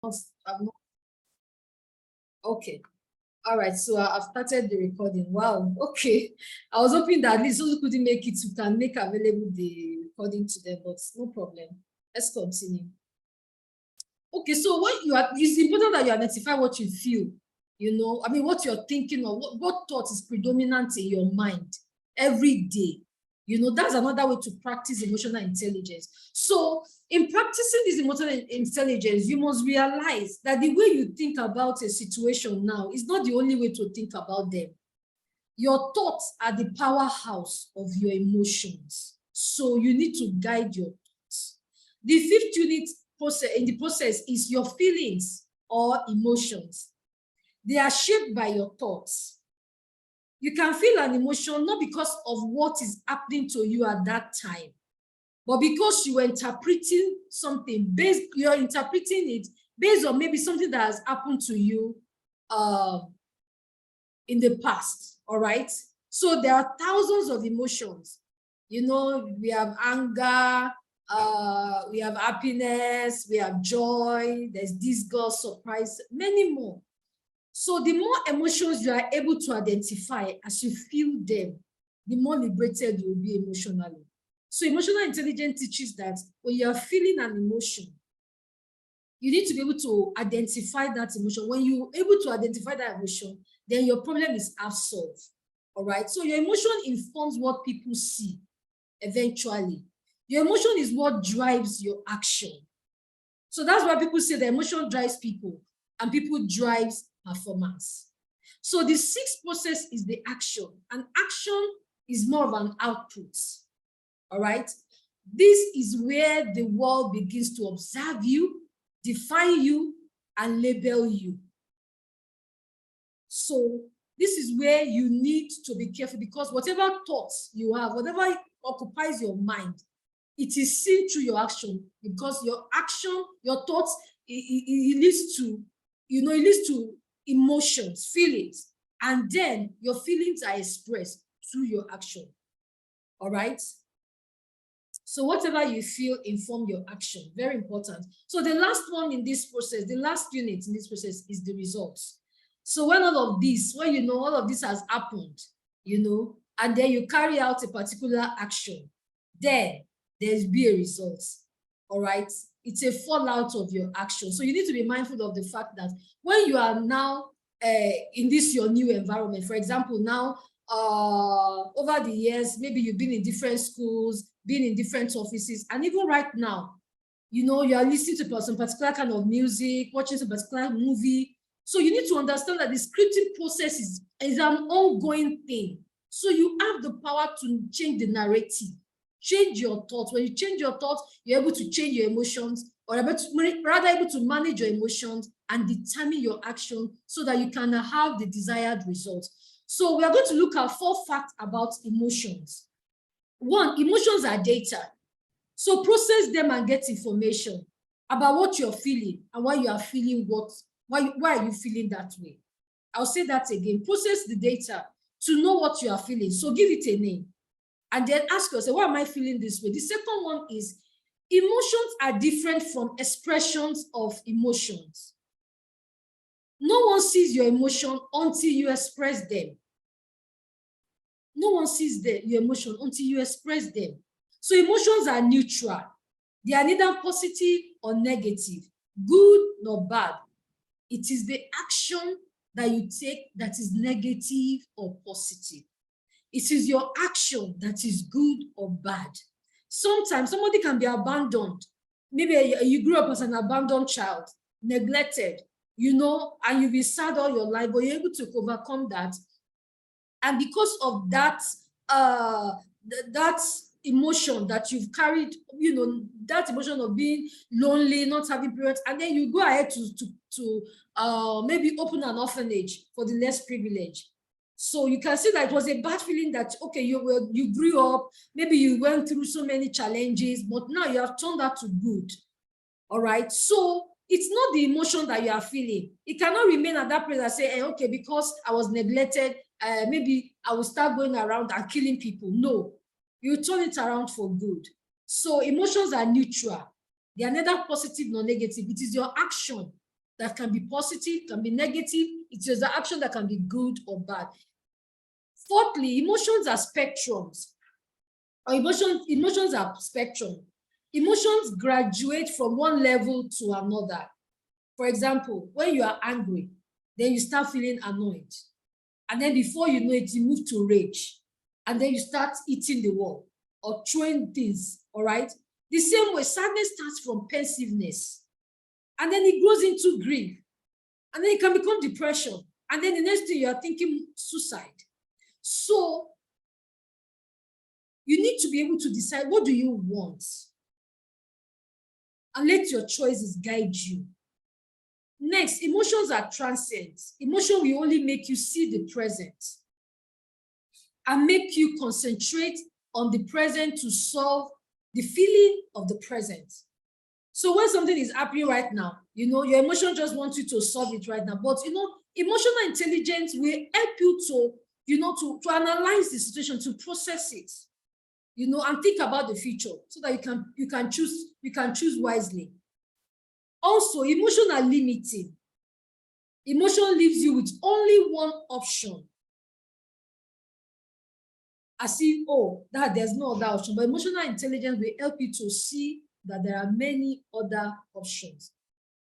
I'm not, okay. All right, so I've started the recording. Wow, okay. I was hoping that at least those who couldn't make it, you can make available the recording to them, but no problem. Let's continue. Okay, so what it's important that you identify what you feel, I mean, what you're thinking of, what thought is predominant in your mind every day. That's another way to practice emotional intelligence. So in practicing this emotional intelligence, you must realize that the way you think about a situation now is not the only way to think about them. Your thoughts are the powerhouse of your emotions. So you need to guide your thoughts. The fifth unit in the process is your feelings or emotions. They are shaped by your thoughts. You can feel an emotion not because of what is happening to you at that time, but because you are interpreting something you're interpreting it based on maybe something that has happened to you in the past. All right. So there are thousands of emotions. We have anger, we have happiness, we have joy, there's disgust, surprise, many more. So the more emotions you are able to identify as you feel them, the more liberated you will be emotionally. So emotional intelligence teaches that when you are feeling an emotion, you need to be able to identify that emotion. When you're able to identify that emotion, then your problem is half solved. All right. So your emotion informs what people see eventually. Your emotion is what drives your action. So that's why people say the emotion drives people and people drives performance. So the sixth process is the action, and action is more of an output. All right. This is where the world begins to observe you, define you, and label you. So this is where you need to be careful, because whatever thoughts you have, whatever occupies your mind, it is seen through your action, because your action, your thoughts, it leads to, it leads to emotions, feelings, and then your feelings are expressed through your action. All right. So whatever you feel inform your action. Very important. So the last one in this process, the last unit in this process is the results. So when all of this, when all of this has happened, and then you carry out a particular action, then there's be a result. All right. It's a fallout of your action. So you need to be mindful of the fact that when you are now in this your new environment, for example, now over the years, maybe you've been in different schools, been in different offices, and even right now, you are listening to some particular kind of music, watching some particular movie. So you need to understand that the scripting process is an ongoing thing. So you have the power to change the narrative, change your thoughts. When you change your thoughts, you're able to change your emotions, or rather able to manage your emotions and determine your action so that you can have the desired results. So we are going to look at 4 facts about emotions. 1, emotions are data. So process them and get information about what you're feeling and why you are feeling why are you feeling that way. I'll say that again. Process the data to know what you are feeling. So give it a name and then ask yourself, why am I feeling this way? The second one is emotions are different from expressions of emotions. No one sees your emotion until you express them. No one sees your emotion until you express them. So emotions are neutral. They are neither positive or negative, good nor bad. It is the action that you take that is negative or positive. It is your action that is good or bad. Sometimes somebody can be abandoned. Maybe you grew up as an abandoned child, neglected, and you'll be sad all your life, but you're able to overcome that. And because of that, that emotion that you've carried, that emotion of being lonely, not having parents, and then you go ahead to maybe open an orphanage for the less privileged. So you can see that it was a bad feeling that, okay, you grew up, maybe you went through so many challenges, but now you have turned that to good. All right. So it's not the emotion that you are feeling. It cannot remain at that place and say, hey, okay, because I was neglected, maybe I will start going around and killing people. No, you turn it around for good. So emotions are neutral. They are neither positive nor negative. It is your action that can be positive, can be negative. It is the action that can be good or bad. Fourthly, emotions are spectrums. Or emotions are spectrum. Emotions graduate from one level to another. For example, when you are angry, then you start feeling annoyed. And then before you know it, you move to rage. And then you start eating the wall or throwing things, all right? The same way, sadness starts from pensiveness. And then it grows into grief. And then it can become depression. And then the next thing you are thinking suicide. So you need to be able to decide, what do you want? And let your choices guide you. Next, emotions are transient. Emotion will only make you see the present and make you concentrate on the present to solve the feeling of the present. So when something is happening right now, your emotion just wants you to solve it right now. But emotional intelligence will help you to analyze the situation, to process it, and think about the future so that you can choose wisely. Also, emotion are limiting. Emotion leaves you with only one option. As if, that there's no other option. But emotional intelligence will help you to see that there are many other options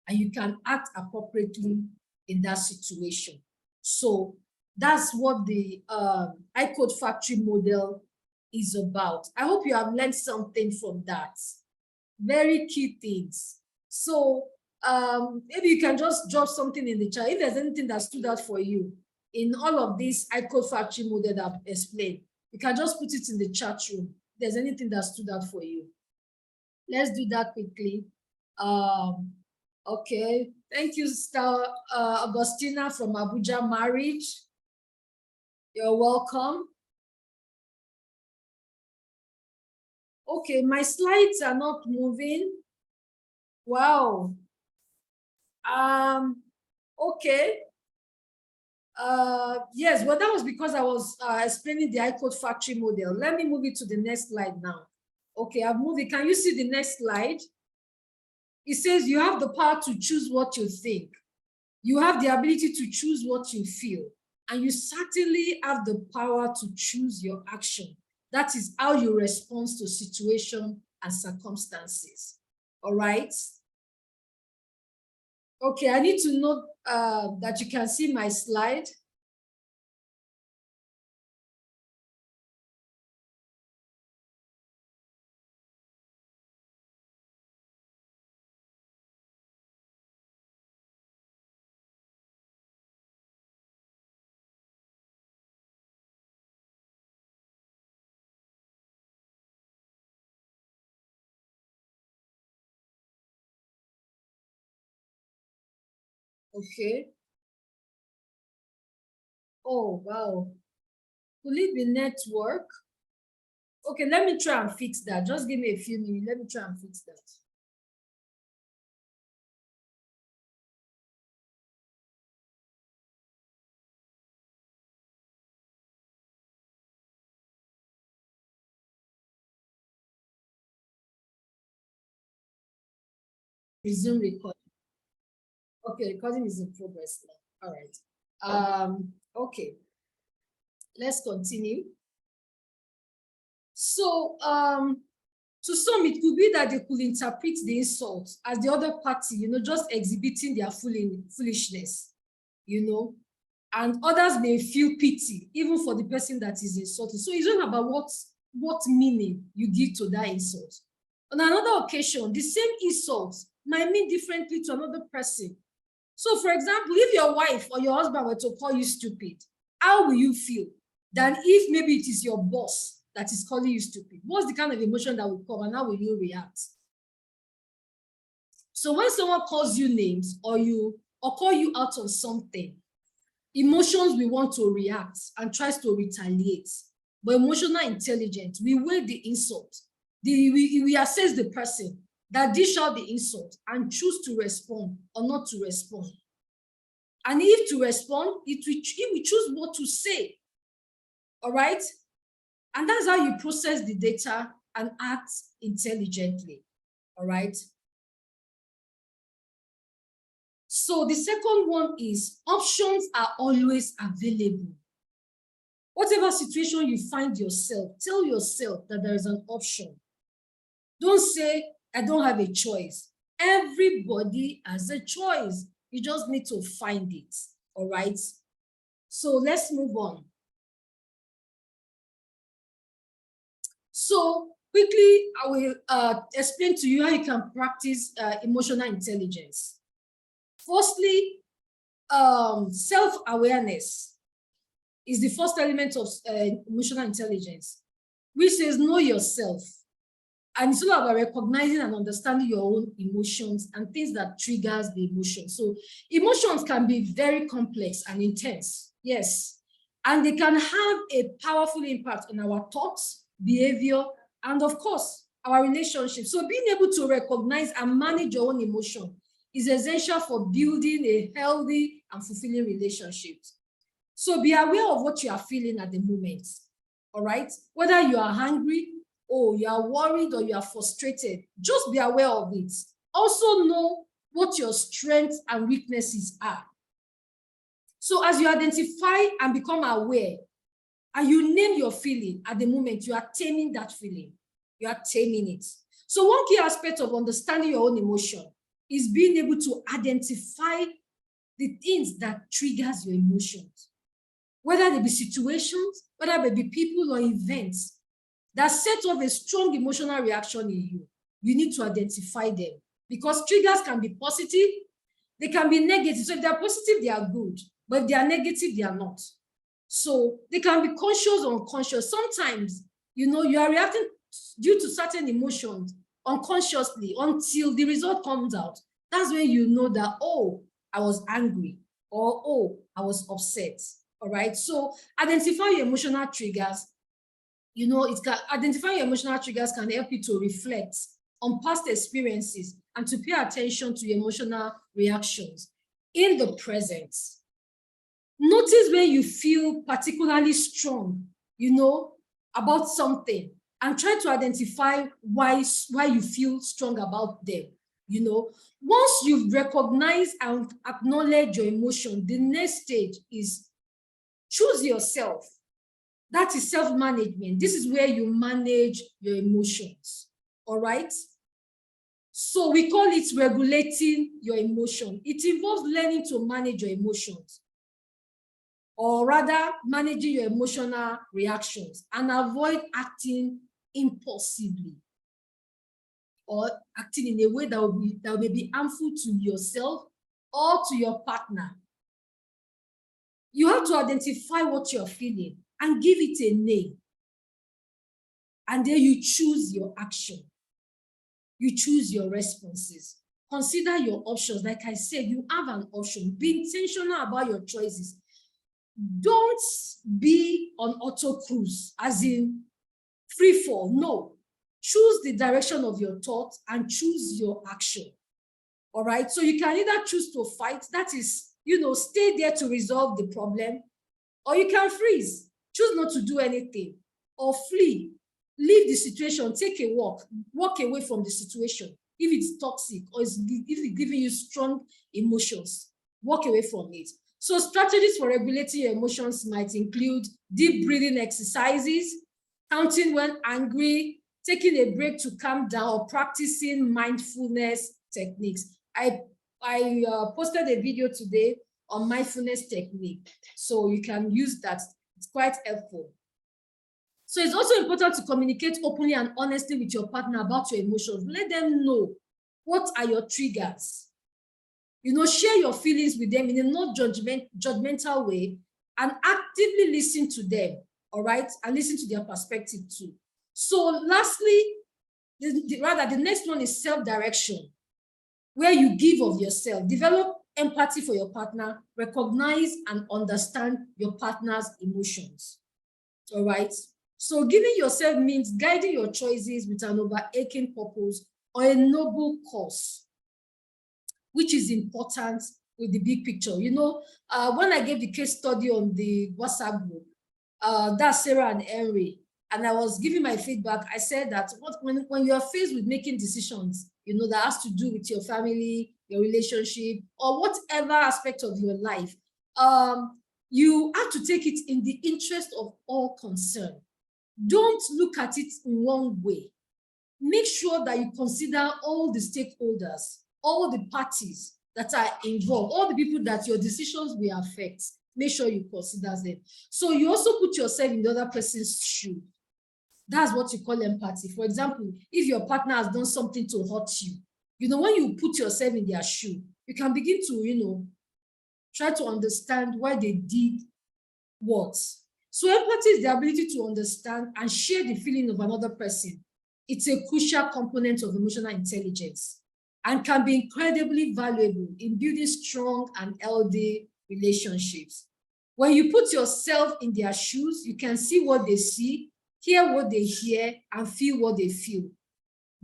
and you can act appropriately in that situation. So that's what the iCode Factory model is about. I hope you have learned something from that. Very key things. So maybe you can just drop something in the chat if there's anything that stood out for you in all of this iCode Factory model that I've explained. You can just put it in the chat room if there's anything that stood out for you. Let's do that quickly. Okay, thank you, Sister Augustina from Abuja Marriage. You're welcome. Okay, my slides are not moving. Wow. Okay. Yes, well, that was because I was explaining the iCode Factory model. Let me move it to the next slide now. Okay, I've moved it. Can you see the next slide? It says you have the power to choose what you think. You have the ability to choose what you feel. And you certainly have the power to choose your action. That is how you respond to situation and circumstances. All right? Okay, I need to note that you can see my slide. Okay. Oh, wow. Could it be network? Okay, let me try and fix that. Just give me a few minutes. Let me try and fix that. Resume recording. Okay, recording is in progress now. All right. Okay. Let's continue. So, to some, it could be that they could interpret the insult as the other party, just exhibiting their foolishness, and others may feel pity even for the person that is insulted. So it's not about what meaning you give to that insult. On another occasion, the same insult might mean differently to another person. So, for example, if your wife or your husband were to call you stupid, how will you feel than if maybe it is your boss that is calling you stupid? What's the kind of emotion that will come and how will you react? So when someone calls you names or call you out on something, emotions will want to react and tries to retaliate. But emotional intelligence, we weigh the insult. We assess the person that dish out the insult and choose to respond or not to respond. And if to respond, it will choose what to say. All right? And that's how you process the data and act intelligently. All right? So the second one is options are always available. Whatever situation you find yourself, tell yourself that there is an option. Don't say, I don't have a choice. Everybody has a choice. You just need to find it. All right. So let's move on. So quickly, I will explain to you how you can practice emotional intelligence. Firstly, self-awareness is the first element of emotional intelligence, which says know yourself. And it's all about recognizing and understanding your own emotions and things that triggers the emotion. So emotions can be very complex and intense, yes. And they can have a powerful impact on our thoughts, behavior, and of course, our relationships. So being able to recognize and manage your own emotion is essential for building a healthy and fulfilling relationship. So be aware of what you are feeling at the moment, all right? Whether you are hungry, or you are worried, or you are frustrated, just be aware of it. Also know what your strengths and weaknesses are. So as you identify and become aware, and you name your feeling at the moment, you are taming that feeling. You are taming it. So one key aspect of understanding your own emotion is being able to identify the things that triggers your emotions. Whether they be situations, whether they be people or events that set off a strong emotional reaction in you, you need to identify them, because triggers can be positive, they can be negative. So if they're positive, they are good, but if they are negative, they are not. So they can be conscious or unconscious. Sometimes, you are reacting due to certain emotions unconsciously until the result comes out. That's when you know that, oh, I was angry, or oh, I was upset. All right. So identify your emotional triggers. Identifying your emotional triggers can help you to reflect on past experiences and to pay attention to your emotional reactions in the present. Notice when you feel particularly strong, about something, and try to identify why you feel strong about them. Once you've recognized and acknowledged your emotion, the next stage is choose yourself. That is self-management. This is where you manage your emotions. All right. So we call it regulating your emotion. It involves learning to manage your emotions, or rather managing your emotional reactions, and avoid acting impulsively or acting in a way that may be harmful to yourself or to your partner. You have to identify what you're feeling and give it a name. And then you choose your action. You choose your responses. Consider your options. Like I said, you have an option. Be intentional about your choices. Don't be on auto cruise, as in free fall. No. Choose the direction of your thoughts and choose your action. All right. So you can either choose to fight, that is, stay there to resolve the problem, or you can freeze, choose not to do anything, or flee, leave the situation, take a walk away from the situation. If it's toxic or if it's giving you strong emotions, walk away from it. So strategies for regulating your emotions might include deep breathing exercises, counting when angry, taking a break to calm down, or practicing mindfulness techniques. I posted a video today on mindfulness technique, so you can use that. It's quite helpful. So it's also important to communicate openly and honestly with your partner about your emotions. Let them know what are your triggers. Share your feelings with them in a not judgmental way, and actively listen to them, all right? And listen to their perspective too. So lastly, the next one is self-direction, where you give of yourself. Develop empathy for your partner, recognize and understand your partner's emotions. All right. So giving yourself means guiding your choices with an overarching purpose or a noble cause, which is important with the big picture. When I gave the case study on the WhatsApp group, that's Sarah and Henry, and I was giving my feedback, I said that when you are faced with making decisions, that has to do with your family, your relationship, or whatever aspect of your life, you have to take it in the interest of all concerned. Don't look at it in one way. Make sure that you consider all the stakeholders, all the parties that are involved, all the people that your decisions will affect. Make sure you consider them. So you also put yourself in the other person's shoe. That's what you call empathy. For example, if your partner has done something to hurt you, when you put yourself in their shoe, you can begin to, try to understand why they did what. So empathy is the ability to understand and share the feeling of another person. It's a crucial component of emotional intelligence and can be incredibly valuable in building strong and healthy relationships. When you put yourself in their shoes, you can see what they see, hear what they hear, and feel what they feel.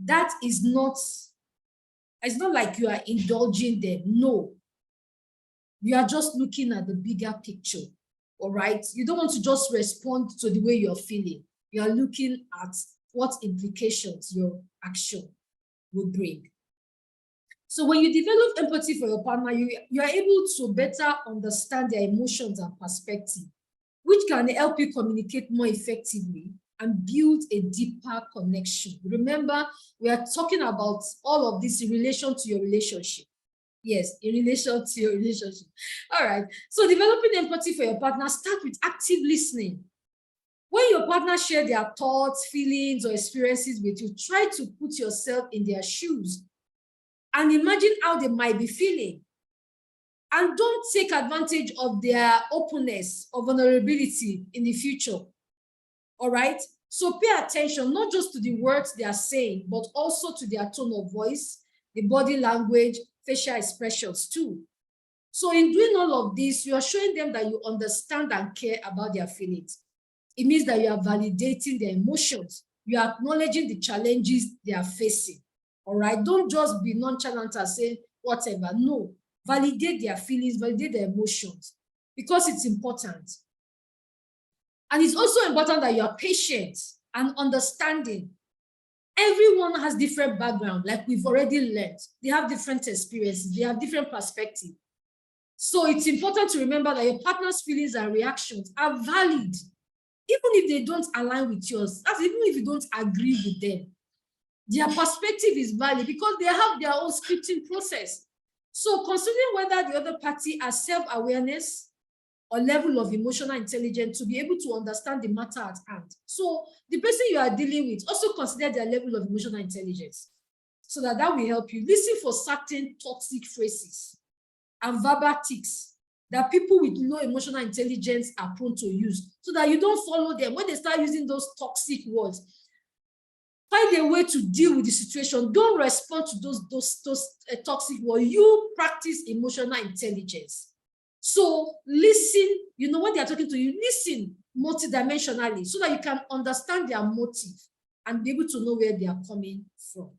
That is not, it's not like you are indulging them. No. You are just looking at the bigger picture, all right? You don't want to just respond to the way you're feeling. You are looking at what implications your action will bring. So when you develop empathy for your partner, you are able to better understand their emotions and perspective, which can help you communicate more effectively and build a deeper connection. Remember, we are talking about all of this in relation to your relationship. Yes, in relation to your relationship. All right. So developing empathy for your partner, start with active listening. When your partner share their thoughts, feelings, or experiences with you, try to put yourself in their shoes and imagine how they might be feeling. And don't take advantage of their openness or vulnerability in the future. All right? So pay attention, not just to the words they are saying, but also to their tone of voice, the body language, facial expressions too. So in doing all of this, you are showing them that you understand and care about their feelings. It means that you are validating their emotions. You are acknowledging the challenges they are facing. All right? Don't just be nonchalant and say whatever. No. Validate their feelings, validate their emotions, because it's important. And it's also important that you are patient and understanding. Everyone has different background, like we've already learned. They have different experiences, they have different perspectives. So it's important to remember that your partner's feelings and reactions are valid, even if they don't align with yours. That's even if you don't agree with them. Their perspective is valid because they have their own scripting process. So considering whether the other party has self-awareness or level of emotional intelligence to be able to understand the matter at hand. So the person you are dealing with, also consider their level of emotional intelligence so that will help you. Listen for certain toxic phrases and verbal tics that people with low emotional intelligence are prone to use so that you don't follow them. When they start using those toxic words, find a way to deal with the situation. Don't respond to those toxic words. You practice emotional intelligence. So listen, when they are talking to you, listen multidimensionally so that you can understand their motive and be able to know where they are coming from.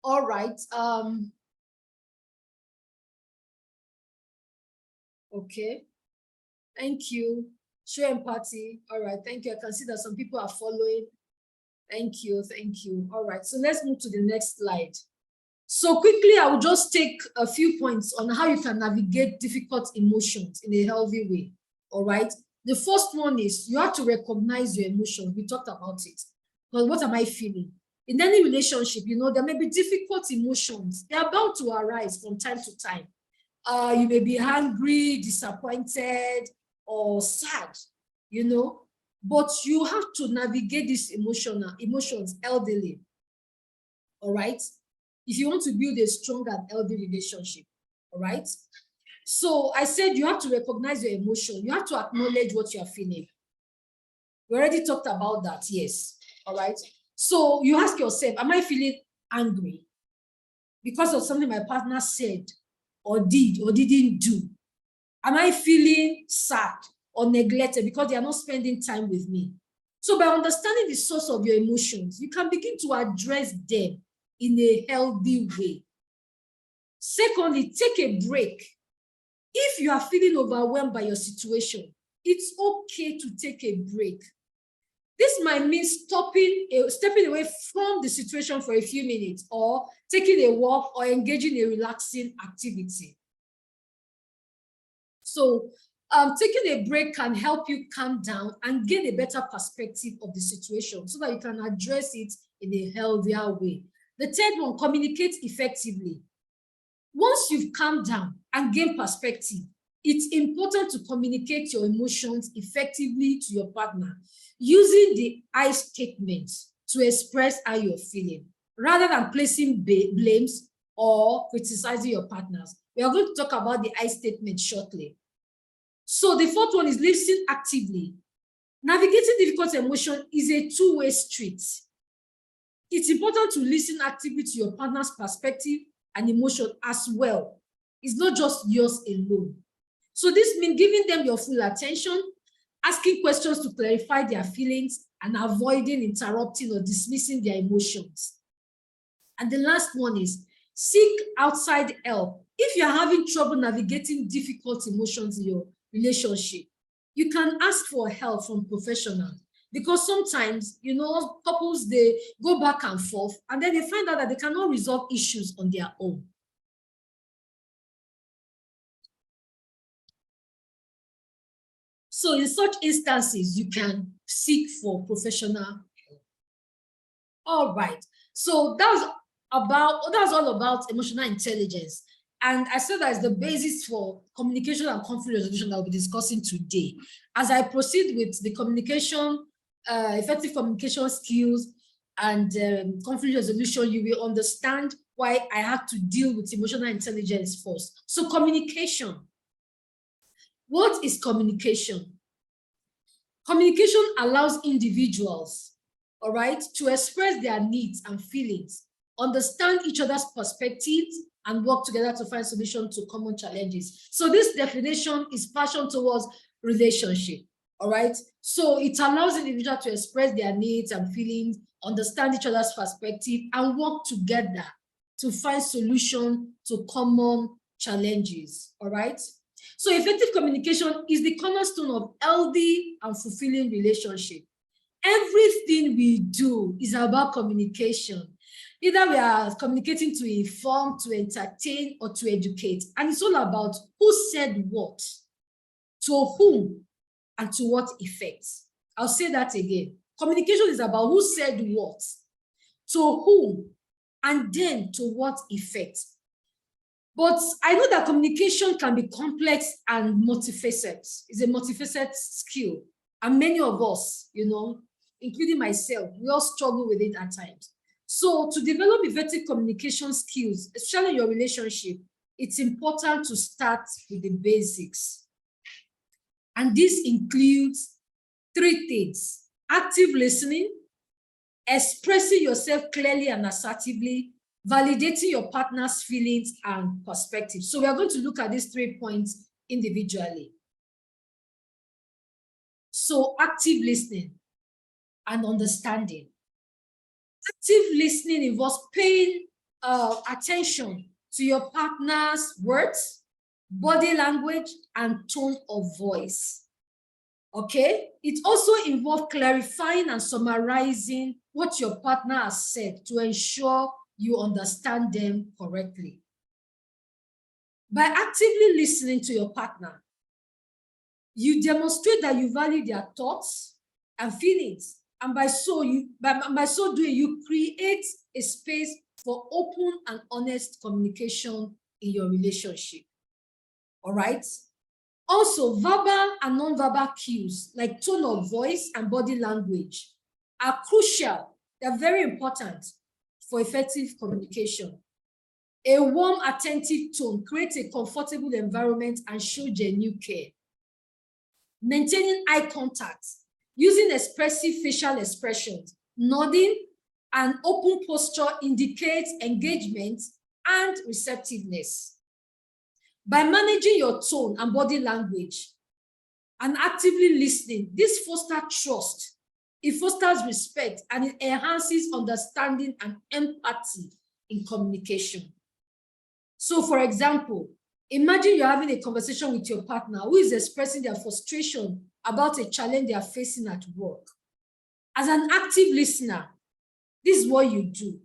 All right. Okay. Thank you. Show empathy. All right. Thank you. I can see that some people are following. Thank you. Thank you. All right. So let's move to the next slide. So quickly, I will just take a few points on how you can navigate difficult emotions in a healthy way. All right. The first one is you have to recognize your emotions. We talked about it. But what am I feeling? In any relationship, there may be difficult emotions. They are bound to arise from time to time. You may be angry, disappointed, or sad, but you have to navigate these emotions healthily. All right. If you want to build a strong and healthy relationship, all right? So I said you have to recognize your emotion. You have to acknowledge what you're feeling. We already talked about that, yes, all right? So you ask yourself, am I feeling angry because of something my partner said or did or didn't do? Am I feeling sad or neglected because they are not spending time with me? So by understanding the source of your emotions, you can begin to address them in a healthy way. Secondly, take a break. If you are feeling overwhelmed by your situation, it's okay to take a break. This might mean stepping away from the situation for a few minutes, or taking a walk, or engaging in a relaxing activity. So taking a break can help you calm down and gain a better perspective of the situation so that you can address it in a healthier way. The third one, communicate effectively. Once you've calmed down and gained perspective, it's important to communicate your emotions effectively to your partner, using the I statement to express how you're feeling, rather than placing blames or criticizing your partners. We are going to talk about the I statement shortly. So the fourth one is listen actively. Navigating difficult emotion is a two-way street. It's important to listen actively to your partner's perspective and emotion as well. It's not just yours alone. So this means giving them your full attention, asking questions to clarify their feelings, and avoiding interrupting or dismissing their emotions. And the last one is seek outside help. If you're having trouble navigating difficult emotions in your relationship, you can ask for help from professionals, because sometimes, couples, they go back and forth and then they find out that they cannot resolve issues on their own. So in such instances, you can seek for professional help. All right. So that's all about emotional intelligence. And I said that is the basis for communication and conflict resolution that we'll be discussing today. As I proceed with the effective communication skills and conflict resolution, you will understand why I had to deal with emotional intelligence first. So communication. What is communication? Communication allows individuals, all right, to express their needs and feelings, understand each other's perspectives, and work together to find solutions to common challenges. So this definition is passion towards relationship, all right? So it allows individuals to express their needs and feelings, understand each other's perspective, and work together to find solutions to common challenges, all right? So effective communication is the cornerstone of healthy and fulfilling relationship. Everything we do is about communication. Either we are communicating to inform, to entertain, or to educate. And it's all about who said what, to whom, and to what effect. I'll say that again. Communication is about who said what, to whom, and then to what effect. But I know that communication can be complex and multifaceted. It's a multifaceted skill. And many of us, including myself, we all struggle with it at times. So to develop effective communication skills, especially in your relationship, it's important to start with the basics. And this includes 3 things: active listening, expressing yourself clearly and assertively, validating your partner's feelings and perspective. So we are going to look at these 3 points individually. So active listening and understanding. Active listening involves paying attention to your partner's words, body language, and tone of voice. Okay? It also involves clarifying and summarizing what your partner has said to ensure you understand them correctly. By actively listening to your partner, you demonstrate that you value their thoughts and feelings, and by so doing, you create a space for open and honest communication in your relationship. All right? Also, verbal and non-verbal cues like tone of voice and body language are crucial. They're very important for effective communication. A warm, attentive tone creates a comfortable environment and shows genuine care. Maintaining eye contact, using expressive facial expressions, nodding, and open posture indicates engagement and receptiveness. By managing your tone and body language and actively listening, this fosters trust, it fosters respect, and it enhances understanding and empathy in communication. So, for example, imagine you're having a conversation with your partner who is expressing their frustration about a challenge they are facing at work. As an active listener, this is what you do.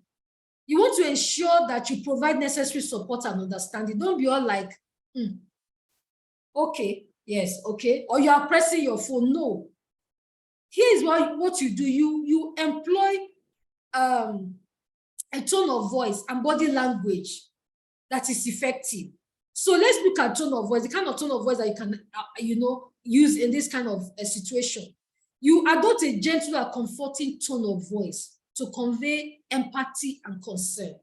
You want to ensure that you provide necessary support and understanding. Don't be all like, okay, yes, okay, or you are pressing your phone. No. Here is what you do. You employ a tone of voice and body language that is effective. So let's look at tone of voice, the kind of tone of voice that you can, use in this kind of a situation. You adopt a gentle and comforting tone of voice to convey empathy and concern.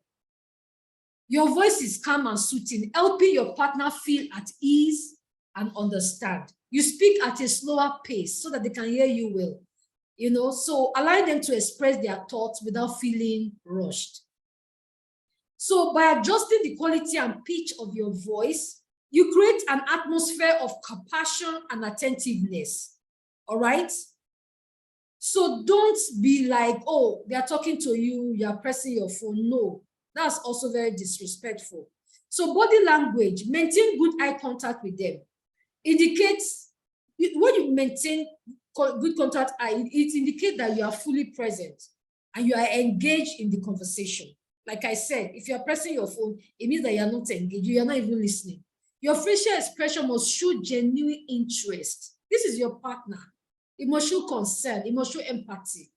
Your voice is calm and soothing, helping your partner feel at ease and understand. You speak at a slower pace so that they can hear you well. So allow them to express their thoughts without feeling rushed. So by adjusting the quality and pitch of your voice, you create an atmosphere of compassion and attentiveness. All right? So don't be like, oh, they are talking to you, you are pressing your phone. No, that's also very disrespectful. So body language, maintain good eye contact with them. Indicates, when you maintain good contact eye, it indicates that you are fully present and you are engaged in the conversation. Like I said, if you are pressing your phone, it means that you are not engaged, you are not even listening. Your facial expression must show genuine interest. This is your partner. Emotional concern, emotional empathy.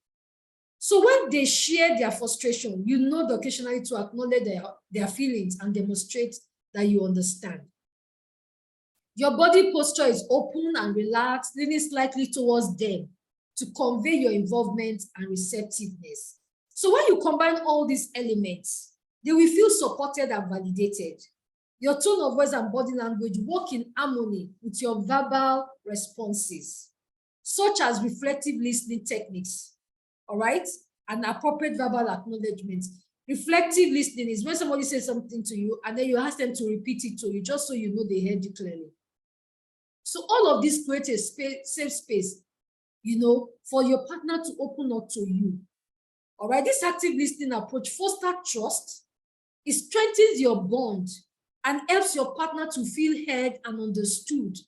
So when they share their frustration, you know occasionally to acknowledge their feelings and demonstrate that you understand. Your body posture is open and relaxed, leaning slightly towards them to convey your involvement and receptiveness. So when you combine all these elements, they will feel supported and validated. Your tone of voice and body language work in harmony with your verbal responses, such as reflective listening techniques, all right? And appropriate verbal acknowledgement. Reflective listening is when somebody says something to you and then you ask them to repeat it to you, just so you know they heard you clearly. So all of this creates a safe space, for your partner to open up to you. All right, this active listening approach fosters trust, it strengthens your bond, and helps your partner to feel heard and understood.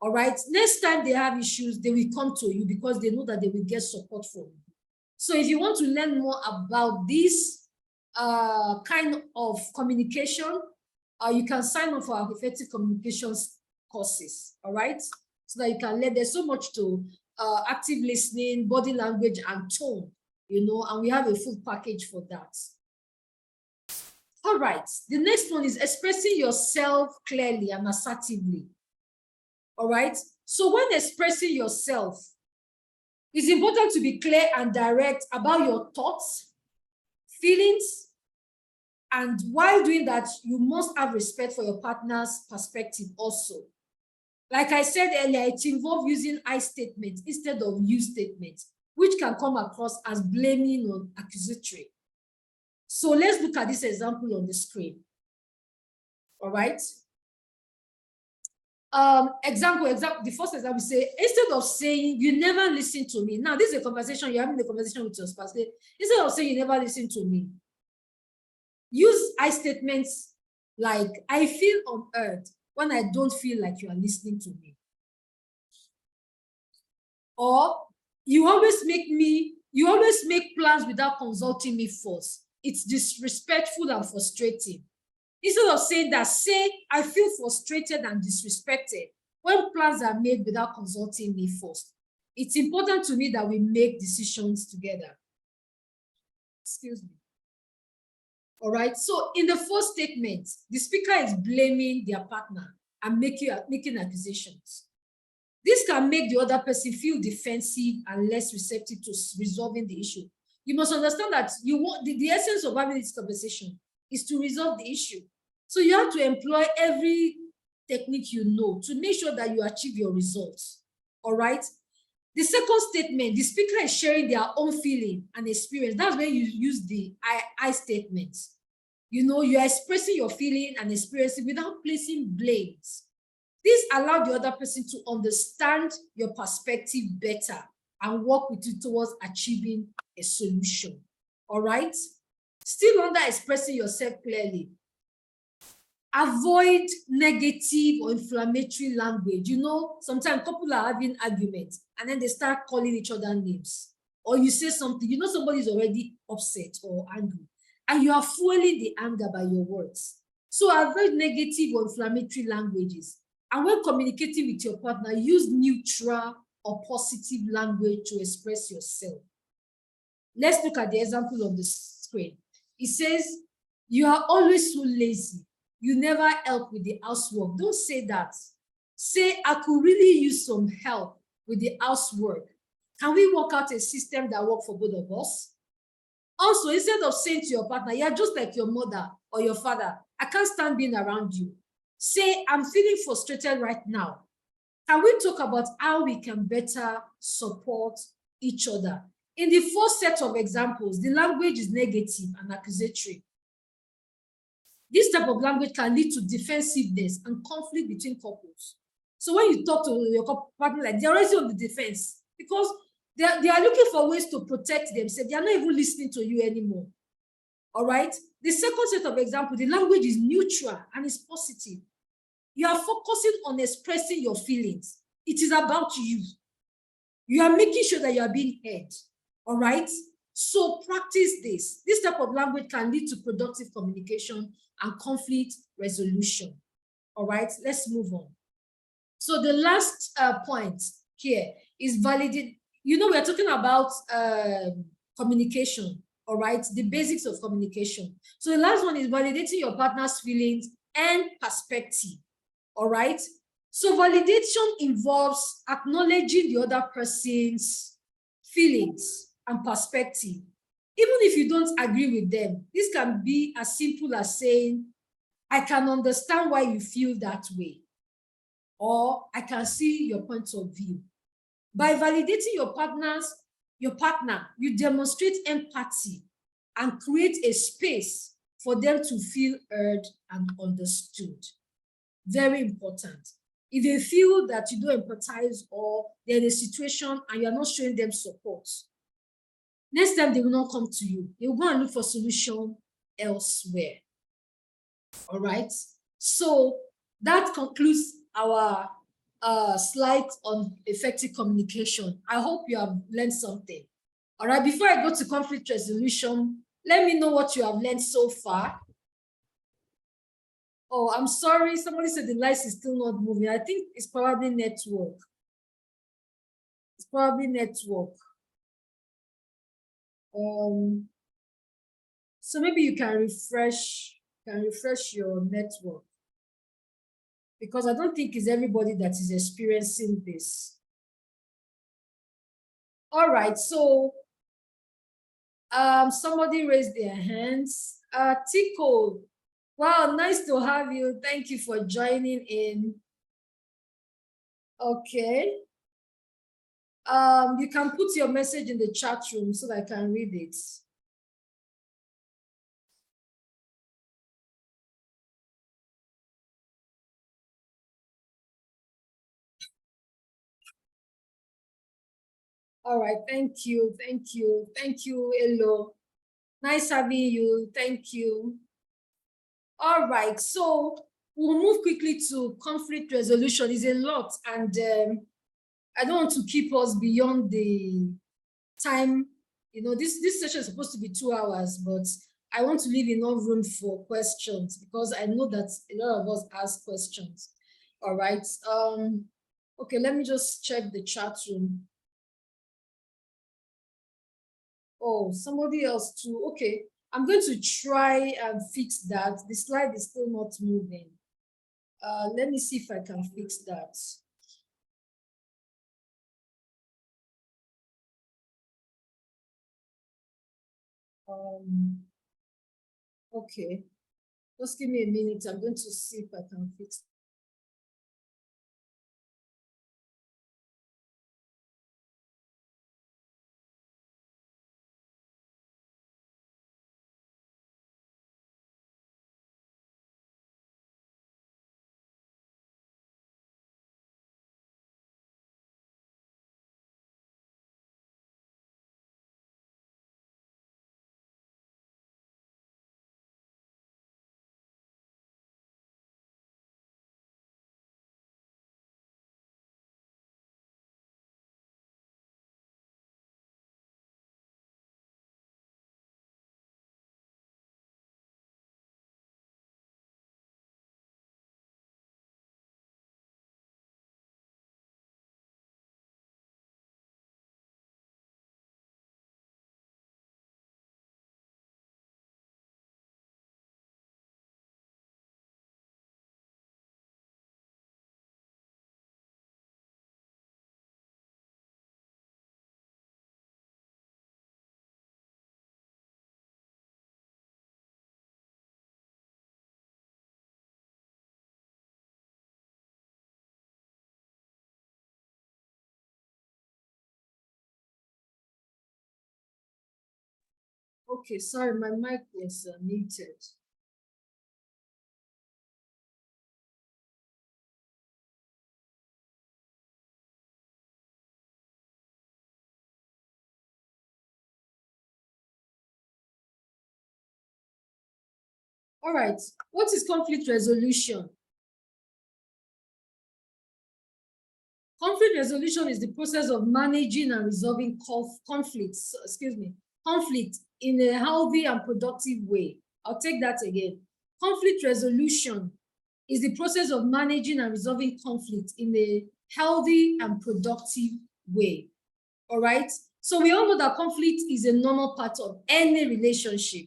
All right, next time they have issues, they will come to you because they know that they will get support from you. So if you want to learn more about this kind of communication, you can sign up for our effective communications courses, all right? So that you can learn. There's so much to active listening, body language, and tone, and we have a full package for that. All right, the next one is expressing yourself clearly and assertively. All right, so when expressing yourself, it's important to be clear and direct about your thoughts, feelings, and while doing that, you must have respect for your partner's perspective also. Like I said earlier, it involves using I statements instead of you statements, which can come across as blaming or accusatory. So let's look at this example on the screen. All right. Example, the first example, say, instead of saying, you never listen to me. Now, this is a conversation, you're having a conversation with your spouse. Instead of saying, you never listen to me, use I statements like, I feel unheard when I don't feel like you are listening to me. Or, you always make plans without consulting me first. It's disrespectful and frustrating. Instead of saying that, say, I feel frustrated and disrespected when plans are made without consulting me first. It's important to me that we make decisions together. Excuse me. All right. So in the first statement, the speaker is blaming their partner and making accusations. This can make the other person feel defensive and less receptive to resolving the issue. You must understand that the essence of having this conversation is to resolve the issue. So you have to employ every technique you know to make sure that you achieve your results. All right. The second statement, the speaker is sharing their own feeling and experience. That's when you use the I statement. You are expressing your feeling and experience without placing blames. This allows the other person to understand your perspective better and work with you towards achieving a solution. All right. Still under expressing yourself clearly, avoid negative or inflammatory language. Sometimes couples are having arguments and then they start calling each other names. or you say something, you know somebody is already upset or angry, and you are fueling the anger by your words. So avoid negative or inflammatory languages. And when communicating with your partner, use neutral or positive language to express yourself. Let's look at the example on the screen. It says, you are always so lazy. You never help with the housework. Don't say that. Say, I could really use some help with the housework. Can we work out a system that works for both of us? Also, instead of saying to your partner, you're just like your mother or your father, I can't stand being around you. Say, I'm feeling frustrated right now. Can we talk about how we can better support each other? In the first set of examples, the language is negative and accusatory. This type of language can lead to defensiveness and conflict between couples. So when you talk to your partner, like, they're already on the defense because they are looking for ways to protect themselves. They are not even listening to you anymore. All right. The second set of examples, the language is neutral and is positive. You are focusing on expressing your feelings. It is about you. You are making sure that you are being heard. All right. So practice this. This type of language can lead to productive communication and conflict resolution. All right. Let's move on. So the last point here is validate. You know, we're talking about communication. All right. The basics of communication. So the last one is validating your partner's feelings and perspective. All right. So validation involves acknowledging the other person's feelings and perspective. Even if you don't agree with them, this can be as simple as saying, I can understand why you feel that way, or I can see your point of view. By validating your partner, you demonstrate empathy and create a space for them to feel heard and understood. Very important. If they feel that you don't empathize or they're in a situation and you're not showing them support, next time they will not come to you. They will go and look for solution elsewhere. All right. So that concludes our slide on effective communication. I hope you have learned something. All right. Before I go to conflict resolution, let me know what you have learned so far. Oh, I'm sorry. Somebody said the lights is still not moving. I think it's probably network. It's probably network. So maybe you can refresh your network, because I don't think it's everybody that is experiencing this. All right, so somebody raised their hands. Tico, wow, nice to have you. Thank you for joining in. Okay. You can put your message in the chat room so that I can read it. All right, thank you, thank you, thank you, Elo. Nice having you, thank you. All right, so we'll move quickly to conflict resolution. It's a lot, and I don't want to keep us beyond the time. You know, this session is supposed to be 2 hours, but I want to leave enough room for questions because I know that a lot of us ask questions. All right. Okay, let me just check the chat room. Oh, somebody else too. Okay, I'm going to try and fix that. The slide is still not moving. Let me see if I can fix that. Okay, just give me a minute. I'm going to see if I can fix Okay, sorry, my mic was muted. All right, what is conflict resolution? Conflict resolution is the process of managing and resolving conflicts, conflict in a healthy and productive way. I'll take that again. Conflict resolution is the process of managing and resolving conflict in a healthy and productive way. All right. So we all know that conflict is a normal part of any relationship,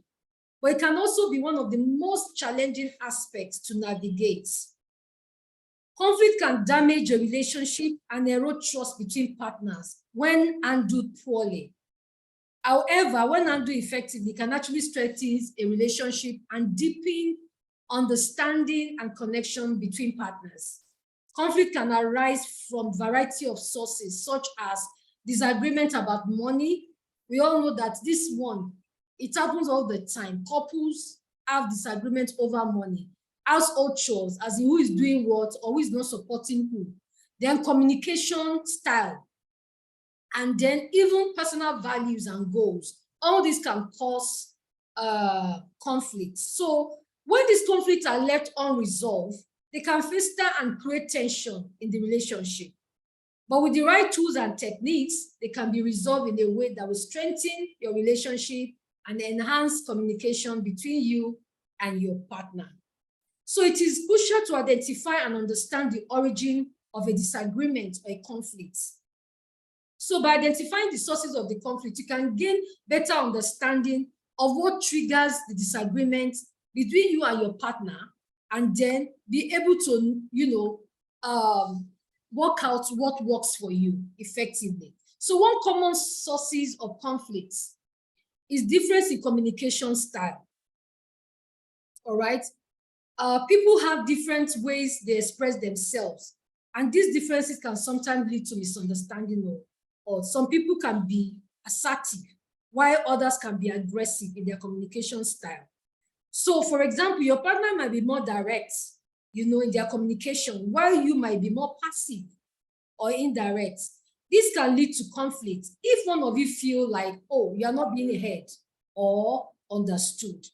but it can also be one of the most challenging aspects to navigate. Conflict can damage a relationship and erode trust between partners when handled poorly. However, when handled effectively, can actually strengthen a relationship and deepen understanding and connection between partners. Conflict can arise from a variety of sources, such as disagreement about money. We all know that this one, it happens all the time. Couples have disagreement over money. Household chores, as in who is doing what or who is not supporting who. Then communication style, and then even personal values and goals. All this can cause conflict. So when these conflicts are left unresolved, they can fester and create tension in the relationship. But with the right tools and techniques, they can be resolved in a way that will strengthen your relationship and enhance communication between you and your partner. So it is crucial to identify and understand the origin of a disagreement or a conflict. So by identifying the sources of the conflict, you can gain better understanding of what triggers the disagreement between you and your partner, and then be able to, work out what works for you effectively. So one common sources of conflicts is difference in communication style. All right. People have different ways they express themselves, and these differences can sometimes lead to misunderstanding, or some people can be assertive while others can be aggressive in their communication style. So for example, your partner might be more direct, in their communication, while you might be more passive or indirect. This can lead to conflict if one of you feel like, oh, you are not being heard or understood.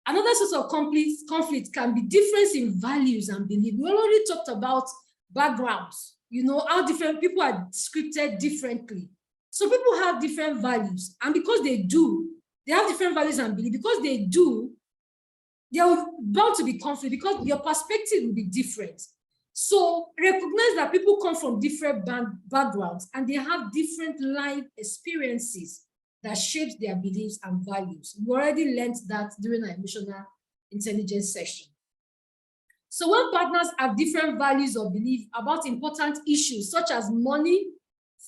Another source of conflict can be difference in values and belief. We already talked about backgrounds, how different people are scripted differently. So people have different values, and because they have different values and belief. Because they do, there are bound to be conflict because your perspective will be different. So recognize that people come from different backgrounds and they have different life experiences that shapes their beliefs and values. We already learned that during our emotional intelligence session. So when partners have different values or beliefs about important issues such as money,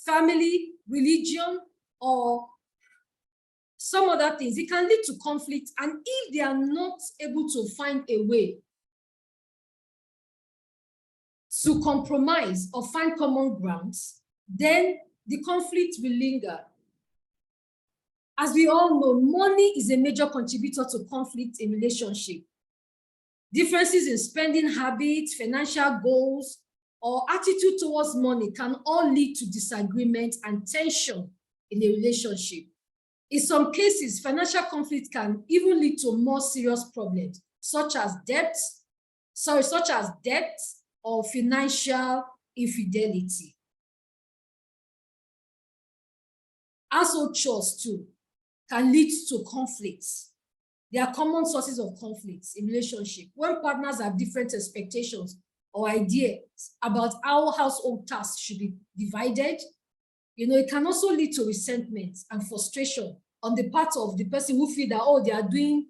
family, religion, or some other things, it can lead to conflict. And if they are not able to find a way to compromise or find common grounds, then the conflict will linger. As we all know, money is a major contributor to conflict in relationship. Differences in spending habits, financial goals, or attitude towards money can all lead to disagreement and tension in a relationship. In some cases, financial conflict can even lead to more serious problems, such as debt or financial infidelity. Household chores too can lead to conflicts. There are common sources of conflicts in relationship. When partners have different expectations or ideas about how household tasks should be divided, it can also lead to resentment and frustration on the part of the person who feel that, oh, they are doing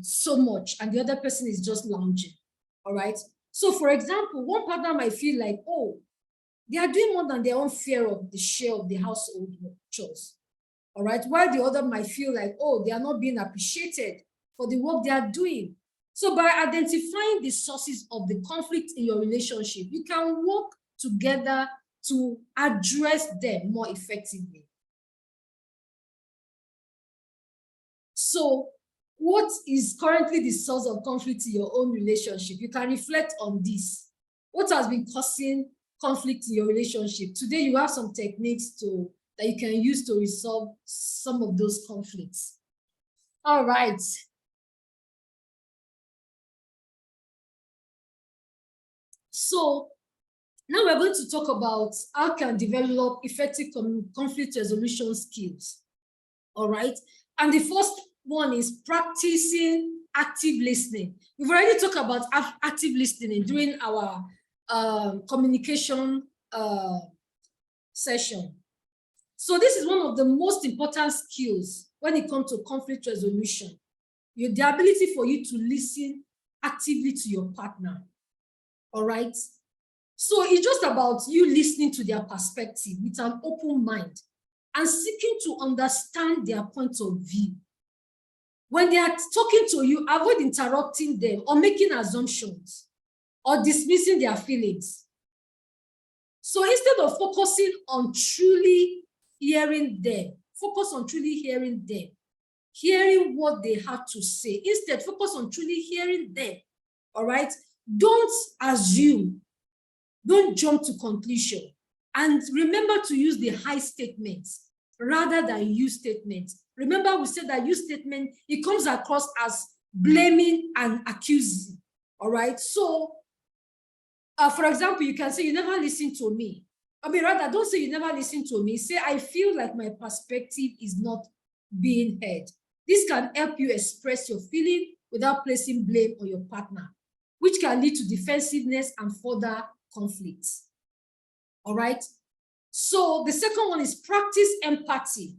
so much and the other person is just lounging. All right. So for example, one partner might feel like, oh, they are doing more than their own share of the household chores. All right. While the other might feel like, oh, they are not being appreciated for the work they are doing. So by identifying the sources of the conflict in your relationship, you can work together to address them more effectively. So what is currently the source of conflict in your own relationship? You can reflect on this. What has been causing conflict in your relationship? Today, you have some techniques that you can use to resolve some of those conflicts. All right. So now we're going to talk about how can develop effective conflict resolution skills. All right. And the first one is practicing active listening. We've already talked about active listening during our communication session. So this is one of the most important skills when it comes to conflict resolution. The ability for you to listen actively to your partner. All right. So it's just about you listening to their perspective with an open mind and seeking to understand their point of view. When they are talking to you, avoid interrupting them or making assumptions or dismissing their feelings. So instead of focusing on truly hearing them, focus on truly hearing them, hearing what they have to say. Instead, focus on truly hearing them. All right? Don't assume. Don't jump to conclusion. And remember to use the I statements rather than you statements. Remember, we said that you statement, it comes across as blaming and accusing. All right. So, for example, you can say, you never listen to me. I mean, rather, don't say you never listen to me. Say, I feel like my perspective is not being heard. This can help you express your feeling without placing blame on your partner, which can lead to defensiveness and further conflicts. All right. So the second one is practice empathy.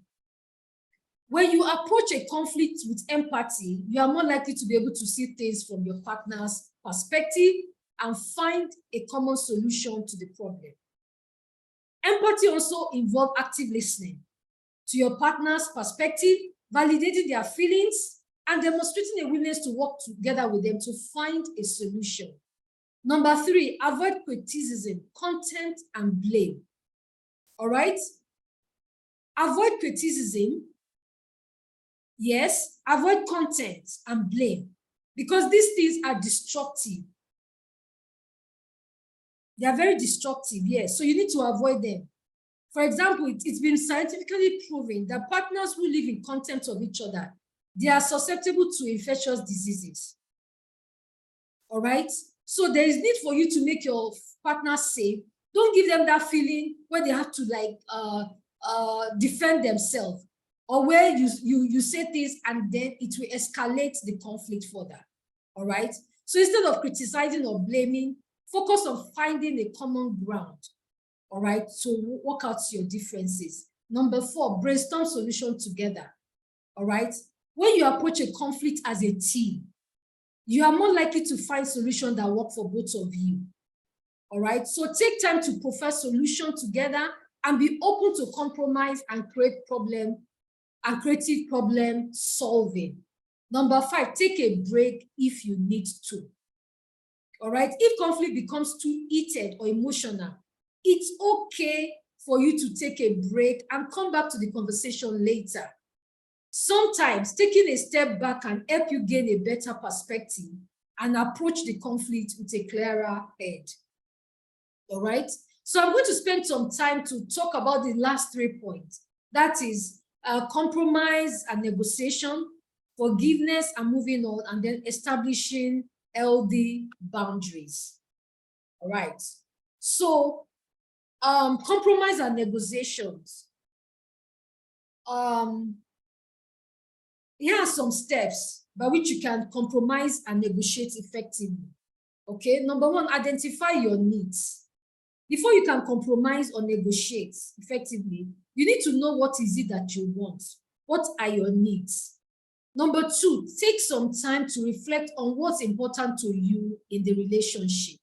When you approach a conflict with empathy, you are more likely to be able to see things from your partner's perspective and find a common solution to the problem. Empathy also involves active listening to your partner's perspective, validating their feelings, and demonstrating a willingness to work together with them to find a solution. Number 3, avoid criticism, contempt, and blame. All right? Avoid criticism. Yes, avoid contempt and blame, because these things are destructive. They are very destructive, yes. So you need to avoid them. For example, it's been scientifically proven that partners who live in contempt of each other, they are susceptible to infectious diseases. All right? So there is need for you to make your partner safe. Don't give them that feeling where they have to defend themselves, or where you say things and then it will escalate the conflict further. All right? So instead of criticizing or blaming, focus on finding a common ground. All right? So work out your differences. Number 4, brainstorm solution together. All right? When you approach a conflict as a team, you are more likely to find solutions that work for both of you. All right? So take time to profess solutions together and be open to compromise and creative problem solving. Number 5, take a break if you need to. All right? If conflict becomes too heated or emotional, it's okay for you to take a break and come back to the conversation later. Sometimes taking a step back can help you gain a better perspective and approach the conflict with a clearer head. All right? So I'm going to spend some time to talk about the last 3 points. That is compromise and negotiation, forgiveness and moving on, and then establishing healthy boundaries. All right. So compromise and negotiations. Here are some steps by which you can compromise and negotiate effectively. Okay, number 1, identify your needs. Before you can compromise or negotiate effectively, you need to know what is it that you want. What are your needs? Number 2, take some time to reflect on what's important to you in the relationship.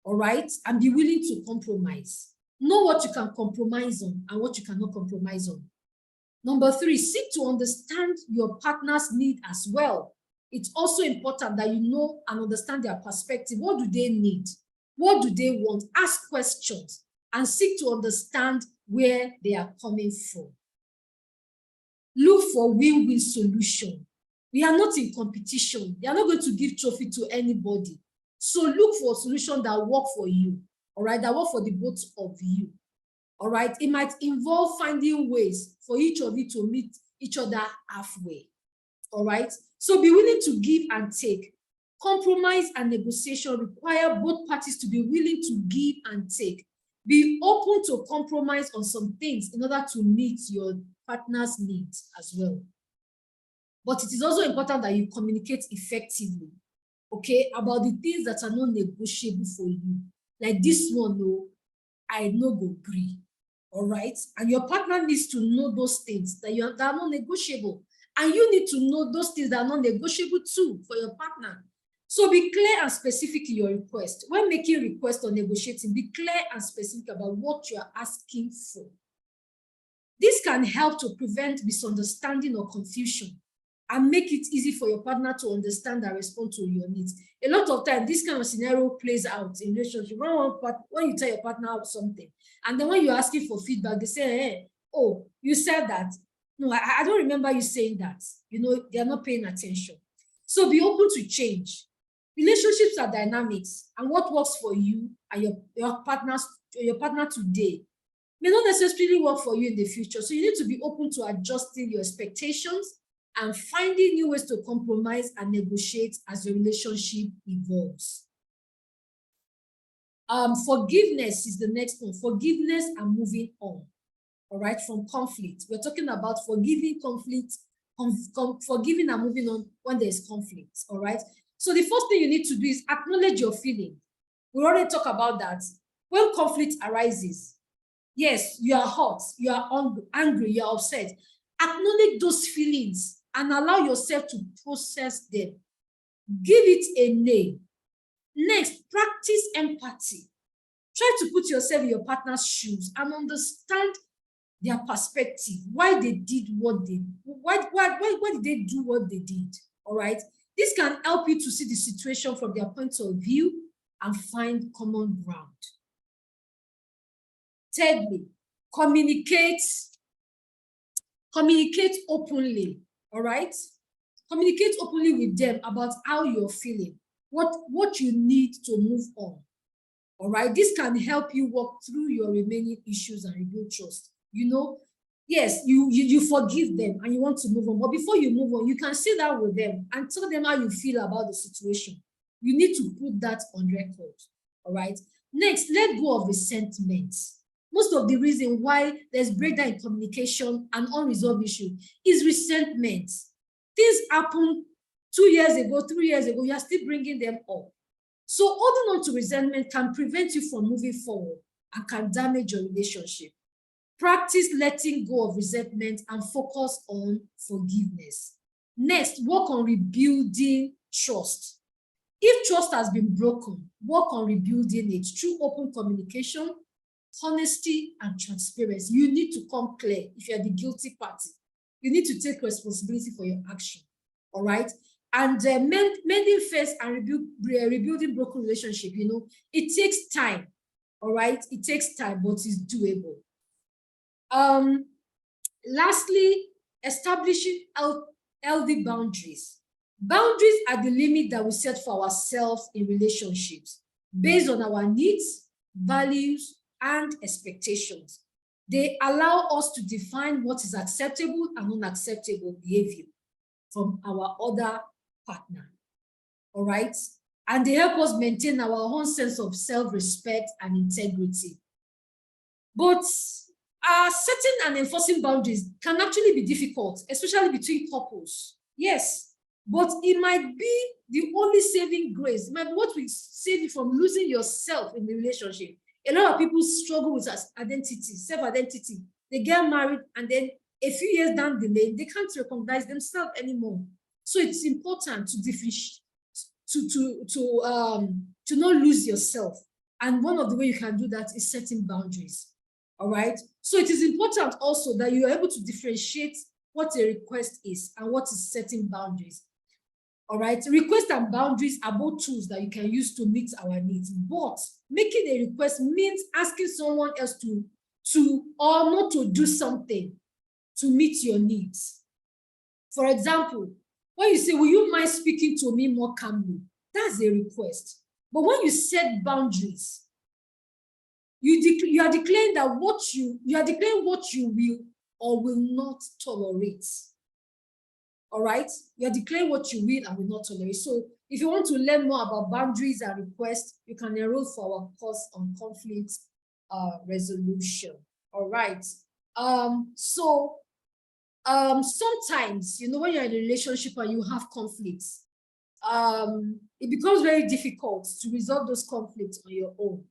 All right, and be willing to compromise. Know what you can compromise on and what you cannot compromise on. Number 3, seek to understand your partner's need as well. It's also important that you know and understand their perspective. What do they need? What do they want? Ask questions and seek to understand where they are coming from. Look for win-win solution. We are not in competition. They are not going to give trophy to anybody. So look for a solution that work for you, all right, that work for the both of you, all right. It might involve finding ways for each of you to meet each other halfway, all right. So be willing to give and take. Compromise and negotiation require both parties to be willing to give and take. Be open to compromise on some things in order to meet your partner's needs as well. But it is also important that you communicate effectively, okay, about the things that are not negotiable for you. Like this one, no, I no go agree, all right? And your partner needs to know those things that are not negotiable. And you need to know those things that are not negotiable too for your partner. So be clear and specific in your request. When making requests or negotiating, be clear and specific about what you are asking for. This can help to prevent misunderstanding or confusion and make it easy for your partner to understand and respond to your needs. A lot of times, this kind of scenario plays out in relationship. When you tell your partner something, and then when you're asking for feedback, they say, hey, oh, you said that. No, I don't remember you saying that. You know, they're not paying attention. So be open to change. Relationships are dynamics, and what works for you and your partner today may not necessarily work for you in the future. So you need to be open to adjusting your expectations and finding new ways to compromise and negotiate as your relationship evolves. Forgiveness is the next one. Forgiveness and moving on. All right, from conflict. We're talking about forgiving conflict, forgiving and moving on when there's conflict. All right. So the first thing you need to do is acknowledge your feeling. We already talked about that. When conflict arises, yes, you are hot, you are angry, you are upset. Acknowledge those feelings and allow yourself to process them. Give it a name. Next, practice empathy. Try to put yourself in your partner's shoes and understand their perspective, why they did what they why did they do what they did. All right. This can help you to see the situation from their point of view and find common ground. Thirdly, communicate openly. All right. Communicate openly with them about how you're feeling, what you need to move on. All right. This can help you work through your remaining issues and rebuild trust. You know, yes, you forgive them and you want to move on, but before you move on, you can sit down with them and tell them how you feel about the situation. You need to put that on record. All right. Next, let go of resentment. Most of the reason why there's breakdown in communication and unresolved issue is resentment. Things happen 2 years ago, 3 years ago, you are still bringing them up. So holding on to resentment can prevent you from moving forward and can damage your relationship. Practice letting go of resentment and focus on forgiveness. Next, work on rebuilding trust. If trust has been broken, work on rebuilding it through open communication, honesty, and transparency. You need to come clear if you're the guilty party. You need to take responsibility for your action. All right. And mending first and rebuilding broken relationship, you know, it takes time. All right. It takes time, but it's doable. Lastly, establishing healthy boundaries. Boundaries are the limit that we set for ourselves in relationships based on our needs, values, and expectations. They allow us to define what is acceptable and unacceptable behavior from our other partner. All right. And they help us maintain our own sense of self-respect and integrity. But setting and enforcing boundaries can actually be difficult, especially between couples. Yes, but it might be the only saving grace. It might be what will save you from losing yourself in the relationship. A lot of people struggle with identity, self-identity. They get married and then a few years down the lane, they can't recognize themselves anymore. So it's important to differentiate, to not lose yourself. And one of the ways you can do that is setting boundaries. All right. So it is important also that you are able to differentiate what a request is and what is setting boundaries. All right. Request and boundaries are both tools that you can use to meet our needs. But making a request means asking someone else to or not to do something to meet your needs. For example, when you say, will you mind speaking to me more calmly? That's a request. But when you set boundaries, you are declaring that you are declaring what you will or will not tolerate. All right? You are declaring what you will and will not tolerate. So if you want to learn more about boundaries and requests, you can enroll for our course on conflict resolution. All right. Sometimes, when you're in a relationship and you have conflicts, it becomes very difficult to resolve those conflicts on your own.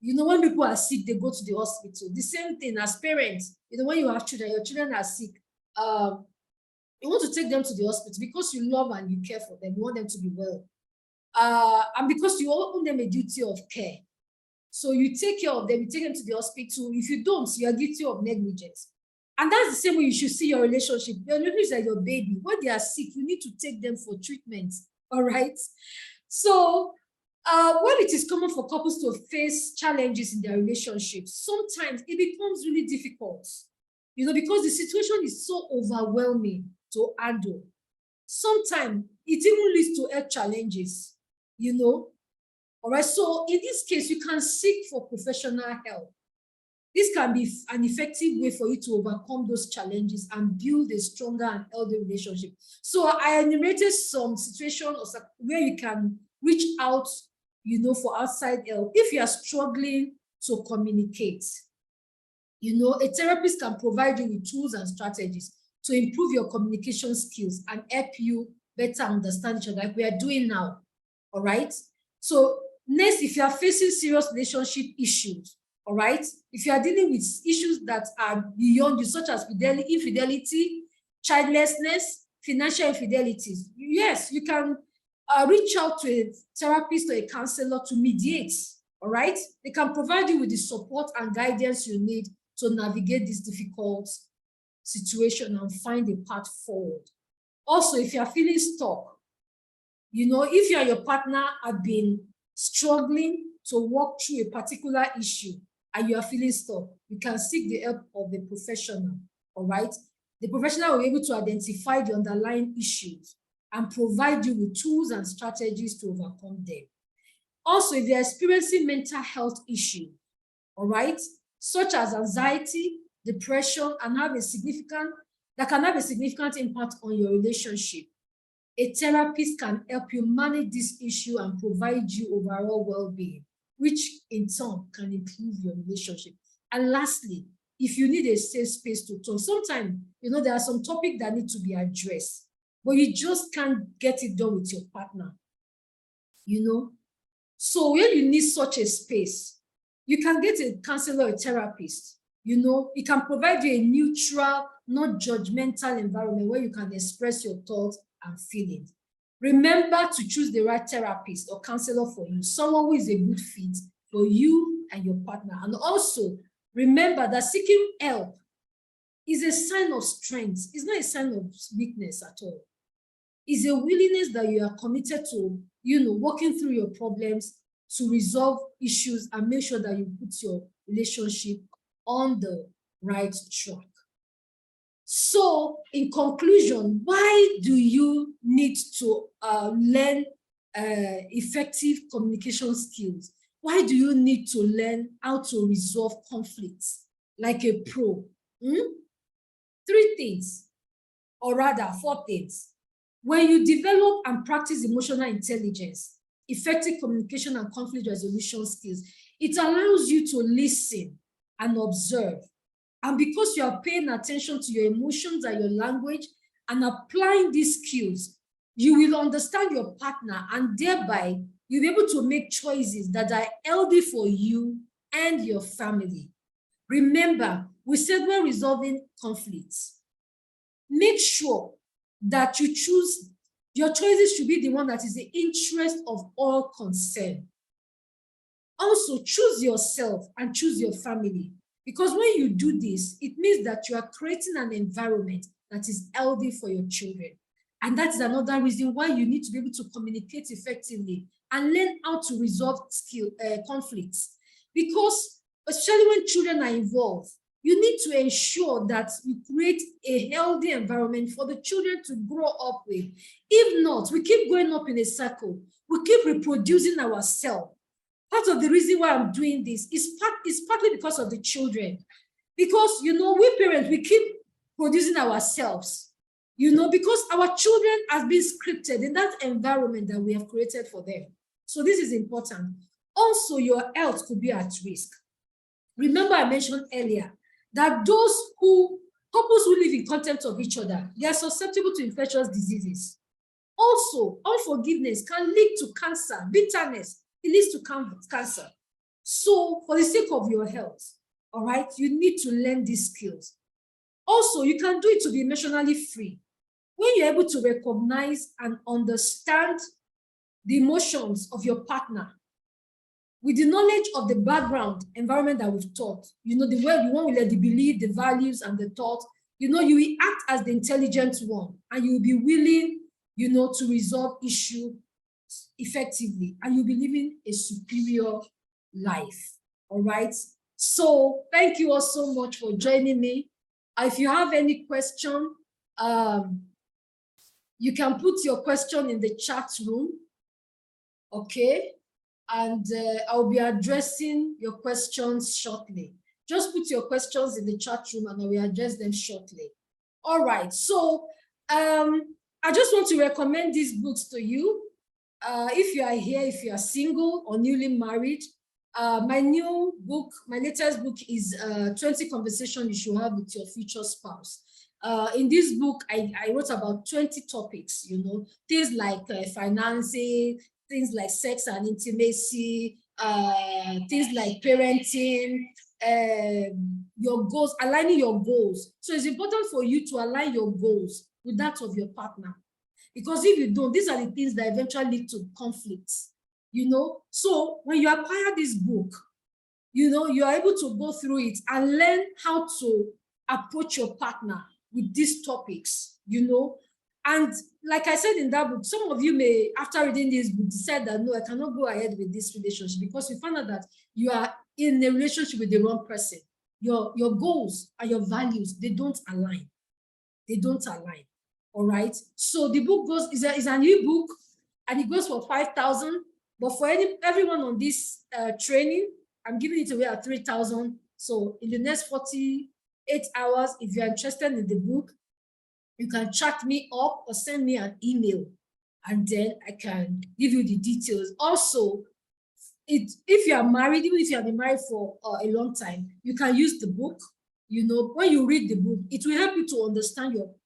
When people are sick, they go to the hospital. The same thing as parents, when you have children, your children are sick, you want to take them to the hospital because you love and you care for them. You want them to be well. And because you owe them a duty of care. So you take care of them, you take them to the hospital. If you don't, you are guilty of negligence. And that's the same way you should see your relationship. Your relationship is like your baby. When they are sick, you need to take them for treatment. All right. So when it is common for couples to face challenges in their relationships, sometimes it becomes really difficult, because the situation is so overwhelming to handle. Sometimes it even leads to health challenges, All right. So in this case, you can seek for professional help. This can be an effective way for you to overcome those challenges and build a stronger and healthy relationship. So I enumerated some situations where you can reach out, for outside help if you are struggling to communicate. A therapist can provide you with tools and strategies to improve your communication skills and help you better understand each other, like we are doing now. All right. So next, if you are facing serious relationship issues, all right, if you are dealing with issues that are beyond you, such as infidelity, childlessness, financial infidelities, yes, you can reach out to a therapist or a counselor to mediate. All right. They can provide you with the support and guidance you need to navigate this difficult situation and find a path forward. Also, if you are feeling stuck, if you and your partner have been struggling to work through a particular issue and you are feeling stuck, you can seek the help of the professional. All right. The professional will be able to identify the underlying issues and provide you with tools and strategies to overcome them. Also, if you're experiencing mental health issues, all right, such as anxiety, depression, and that can have a significant impact on your relationship, a therapist can help you manage this issue and provide you overall well-being, which in turn can improve your relationship. And lastly, if you need a safe space to talk, sometimes, there are some topics that need to be addressed, but you just can't get it done with your partner, So when you need such a space, you can get a counselor or a therapist. It can provide you a neutral, not judgmental environment where you can express your thoughts and feelings. Remember to choose the right therapist or counselor for you, someone who is a good fit for you and your partner. And also, remember that seeking help is a sign of strength. It's not a sign of weakness at all. It's a willingness that you are committed to, working through your problems to resolve issues and make sure that you put your relationship on the right track. So, in conclusion, why do you need to learn effective communication skills? Why do you need to learn how to resolve conflicts like a pro? 3 things, or rather 4 things. When you develop and practice emotional intelligence, effective communication and conflict resolution skills, it allows you to listen and observe. And because you are paying attention to your emotions and your language and applying these skills, you will understand your partner and thereby you'll be able to make choices that are healthy for you and your family. Remember, we said when resolving conflicts, make sure that your choices should be the one that is the interest of all concerned. Also, choose yourself and choose your family. Because when you do this, it means that you are creating an environment that is healthy for your children. And that is another reason why you need to be able to communicate effectively and learn how to resolve conflicts. Because especially when children are involved, you need to ensure that you create a healthy environment for the children to grow up with. If not, we keep going up in a circle. We keep reproducing ourselves. Part of the reason why I'm doing this is partly because of the children. Because, we parents, we keep producing ourselves, because our children have been scripted in that environment that we have created for them. So this is important. Also, your health could be at risk. Remember, I mentioned earlier that couples who live in contempt of each other, they are susceptible to infectious diseases. Also, unforgiveness can lead to cancer, bitterness, it leads to cancer. So, for the sake of your health, all right, you need to learn these skills. Also, you can do it to be emotionally free. When you're able to recognize and understand the emotions of your partner, with the knowledge of the background environment that we've taught, the way you want to let the belief, the values, and the thought, you will act as the intelligent one, and you will be willing, to resolve issue effectively, and you'll be living a superior life. All right. So thank you all so much for joining me. If you have any question, you can put your question in the chat room. Okay. And I'll be addressing your questions shortly. Just put your questions in the chat room and I will address them shortly. All right. So I just want to recommend these books to you. If you are here, if you are single or newly married, my latest book is 20 Conversations You Should Have with Your Future Spouse. In this book, I wrote about 20 topics, things like financing, things like sex and intimacy, things like parenting, your goals, aligning your goals. So it's important for you to align your goals with that of your partner. Because if you don't, these are the things that eventually lead to conflicts, So when you acquire this book, you are able to go through it and learn how to approach your partner with these topics, And like I said in that book, some of you may, after reading this book, decide that, no, I cannot go ahead with this relationship because you find out that you are in a relationship with the wrong person. Your goals and your values, they don't align. They don't align. All right. So the book is a new book and it goes for 5,000. But for everyone on this training, I'm giving it away at 3,000. So in the next 48 hours, if you're interested in the book, you can chat me up or send me an email and then I can give you the details. Also, if you are married, even if you have been married for a long time, you can use the book. When you read the book, it will help you to understand your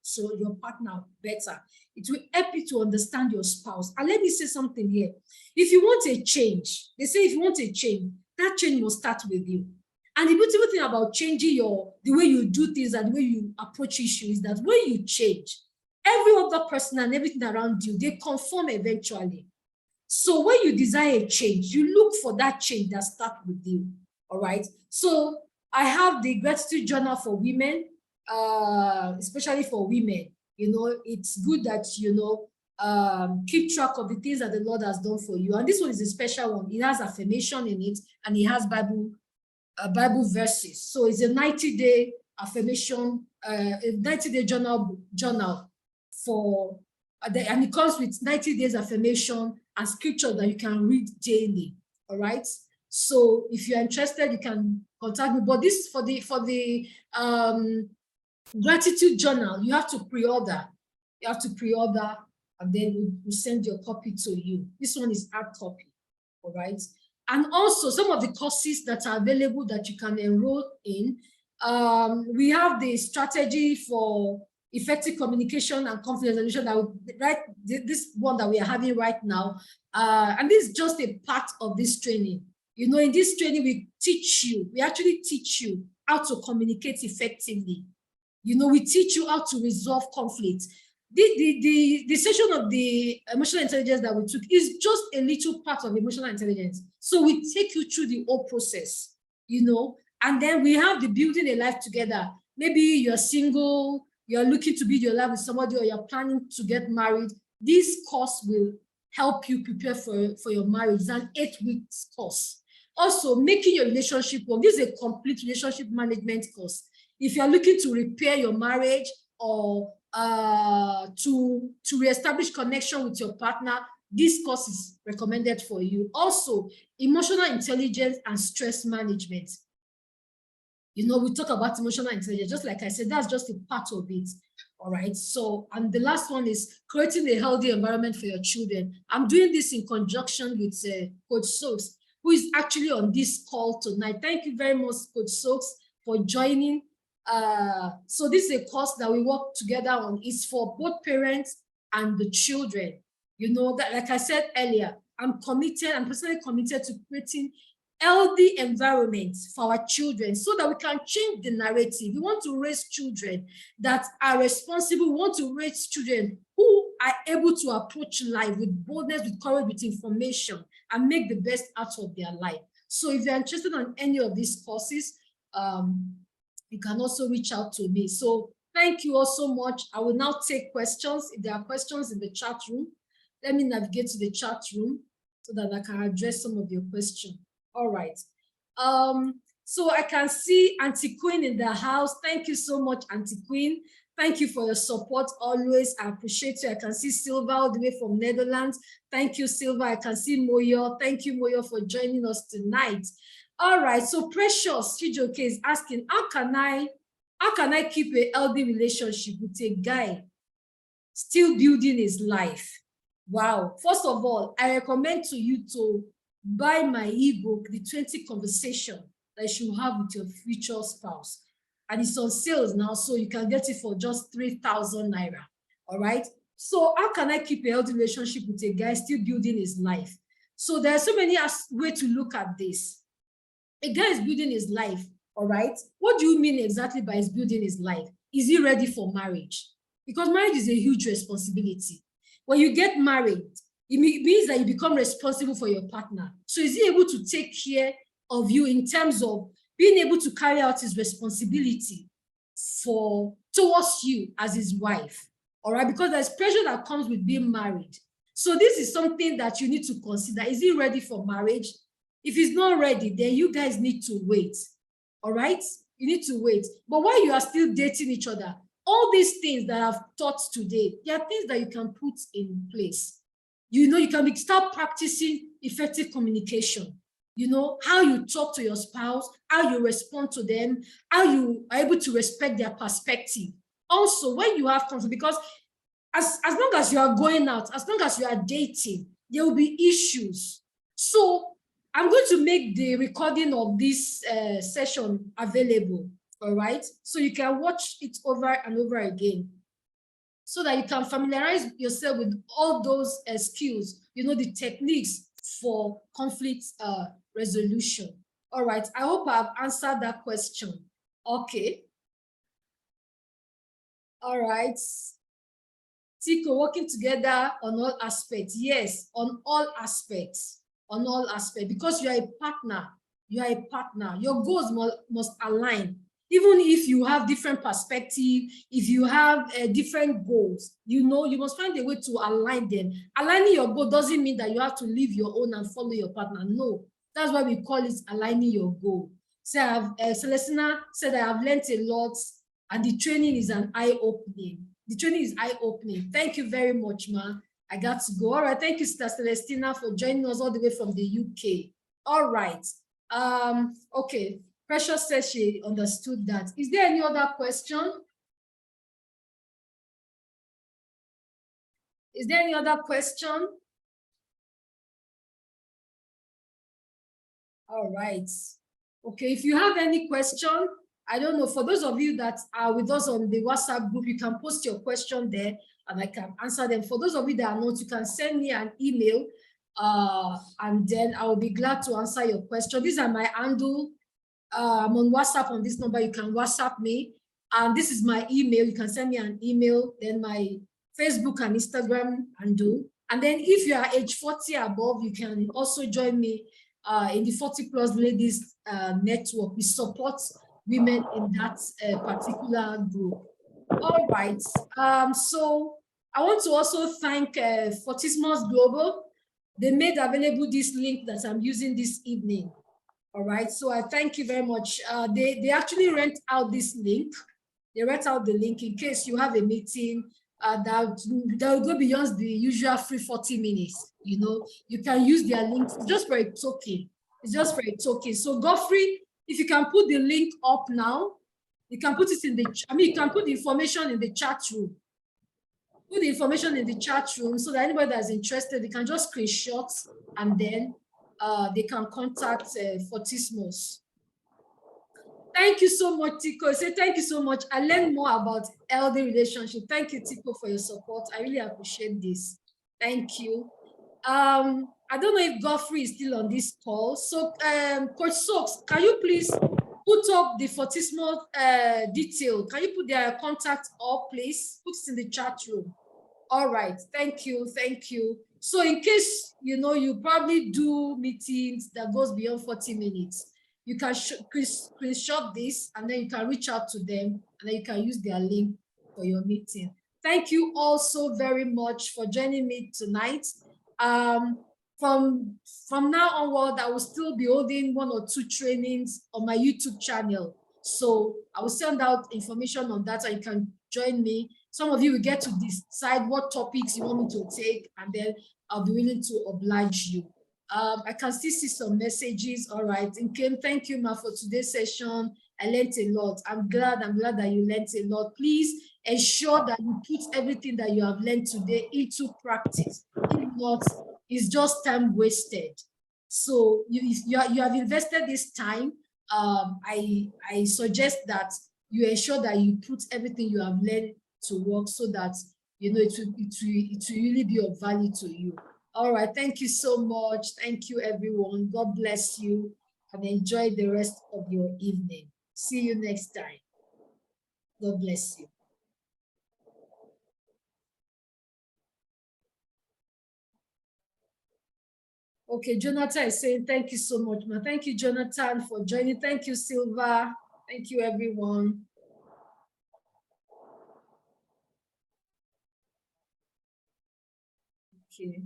partner better. It will help you to understand your spouse. And let me say something here. If you want a change, they say if you want a change, that change must start with you. And the beautiful thing about changing the way you do things and the way you approach issues is that when you change, every other person and everything around you, they conform eventually. So when you desire a change, you look for that change that starts with you. All right. So I have the gratitude journal for women, especially for women. It's good that, keep track of the things that the Lord has done for you. And this one is a special one. It has affirmation in it and it has Bible verses. So it's a 90-day affirmation, a 90-day journal for, and it comes with 90 days affirmation and scripture that you can read daily. All right. So if you're interested, you can contact me. But this for the gratitude journal, you have to pre-order. You have to pre-order, and then we'll send your copy to you. This one is hard copy. All right. And also some of the courses that are available that you can enroll in. We have the strategy for effective communication and conflict resolution this one that we are having right now. And this is just a part of this training. In this training, we actually teach you how to communicate effectively. We teach you how to resolve conflict. The session of the emotional intelligence that we took is just a little part of emotional intelligence. So we take you through the whole process, and then we have the building a life together. Maybe you're single, you're looking to build your life with somebody, or you're planning to get married. This course will help you prepare for your marriage. It's an 8-week course. Also, making your relationship work. This is a complete relationship management course. If you're looking to repair your marriage or to reestablish connection with your partner, this course is recommended for you. Also, emotional intelligence and stress management. You know, we talk about emotional intelligence, just like I said, that's just a part of it. All right. So, and the last one is creating a healthy environment for your children. I'm doing this in conjunction with Coach Soaks, who is actually on this call tonight. Thank you very much, Coach Soaks, for joining. So this is a course that we work together on. It's for both parents and the children. You know, that, like I said earlier, I'm personally committed to creating healthy environments for our children so that we can change the narrative. We want to raise children that are responsible. We want to raise children who are able to approach life with boldness, with courage, with information, and make the best out of their life. So if you're interested in any of these courses, you can also reach out to me. So thank you all so much. I will now take questions. If there are questions in the chat room, let me navigate to the chat room so that I can address some of your questions. All right. So I can see Auntie Queen in the house. Thank you so much, Auntie Queen. Thank you for your support always. I appreciate you. I can see Silva all the way from Netherlands. Thank you, Silva. I can see Moyo. Thank you, Moyo, for joining us tonight. All right. So Precious Chijoke is asking, how can I keep a healthy relationship with a guy still building his life? Wow. First of all, I recommend to you to buy my ebook, The 20 Conversation That You Should Have With Your Future Spouse. And it's on sales now, so you can get it for just 3,000 naira. All right. So how can I keep a healthy relationship with a guy still building his life? So there are so many ways to look at this. A guy is building his life. All right. What do you mean exactly by his building his life? Is he ready for marriage? Because marriage is a huge responsibility. When you get married, it means that you become responsible for your partner. So is he able to take care of you in terms of being able to carry out his responsibility towards you as his wife? All right, because there's pressure that comes with being married. So this is something that you need to consider. Is he ready for marriage? If he's not ready, then you guys need to wait. All right, you need to wait. But while you are still dating each other, all these things that I've taught today, there are things that you can put in place. You know, you can start practicing effective communication. You know, how you talk to your spouse, how you respond to them, how you are able to respect their perspective. Also, when you have conflict, because as long as you are going out, as long as you are dating, there will be issues. So I'm going to make the recording of this session available, all right? So you can watch it over and over again, so that you can familiarize yourself with all those skills, you know, the techniques for conflict resolution. All right, I hope I've answered that question. Okay. All right. Tico, working together on all aspects. Yes, on all aspects. On all aspects. Because you are a partner. You are a partner. Your goals must align. Even if you have different perspective, if you have different goals, you know, you must find a way to align them. Aligning your goal doesn't mean that you have to leave your own and follow your partner. No, that's why we call it aligning your goal. So Celestina said, I have learned a lot, and the training is an eye-opening. The training is eye-opening. Thank you very much, ma. I got to go. All right, thank you, Sister Celestina, for joining us all the way from the UK. All right. Okay. Precious says she understood that. Is there any other question? Is there any other question? All right. Okay, if you have any question, I don't know, for those of you that are with us on the WhatsApp group, you can post your question there and I can answer them. For those of you that are not, you can send me an email and then I will be glad to answer your question. These are my handle. I'm on WhatsApp on this number. You can WhatsApp me. And this is my email. You can send me an email. Then my Facebook and Instagram handle. And then if you are age 40 above, you can also join me in the 40 Plus Ladies Network. We support women in that particular group. All right. So I want to also thank Fortismos Global. They made available this link that I'm using this evening. All right, so I thank you very much. They actually rent out this link. They rent out the link in case you have a meeting that will go beyond the usual free 40 minutes. You know, you can use their link just for a token. It's just for a token. So Godfrey, if you can put the link up now, you can put it in the, you can put the information in the chat room. Put the information in the chat room so that anybody that's interested, they can just screenshot and then they can contact Fortismos. Thank you so much, Tico. Say thank you so much. I learned more about elder relationship. Thank you, Tico, for your support. I really appreciate this. Thank you. I don't know if Godfrey is still on this call. So, Coach Soaks, can you please put up the Fortismo detail? Can you put their contact up, please? Put it in the chat room. All right. Thank you. Thank you. So in case, you know, you probably do meetings that goes beyond 40 minutes, you can screenshot this and then you can reach out to them and then you can use their link for your meeting. Thank you all so very much for joining me tonight. From now onward, I will still be holding 1 or 2 trainings on my YouTube channel. So I will send out information on that and you can join me. Some of you will get to decide what topics you want me to take, and then I'll be willing to oblige you. I can still see some messages. All right. Nkem, thank you, Ma, for today's session. I learned a lot. I'm glad that you learned a lot. Please ensure that you put everything that you have learned today into practice. If not, it's just time wasted. So you have invested this time. I suggest that you ensure that you put everything you have learned to work so that, you know, it will really be of value to you. All right. Thank you so much. Thank you, everyone. God bless you and enjoy the rest of your evening. See you next time. God bless you. Okay, Jonathan is saying thank you so much, man. Thank you, Jonathan, for joining. Thank you, Silva. Thank you, everyone. Okay.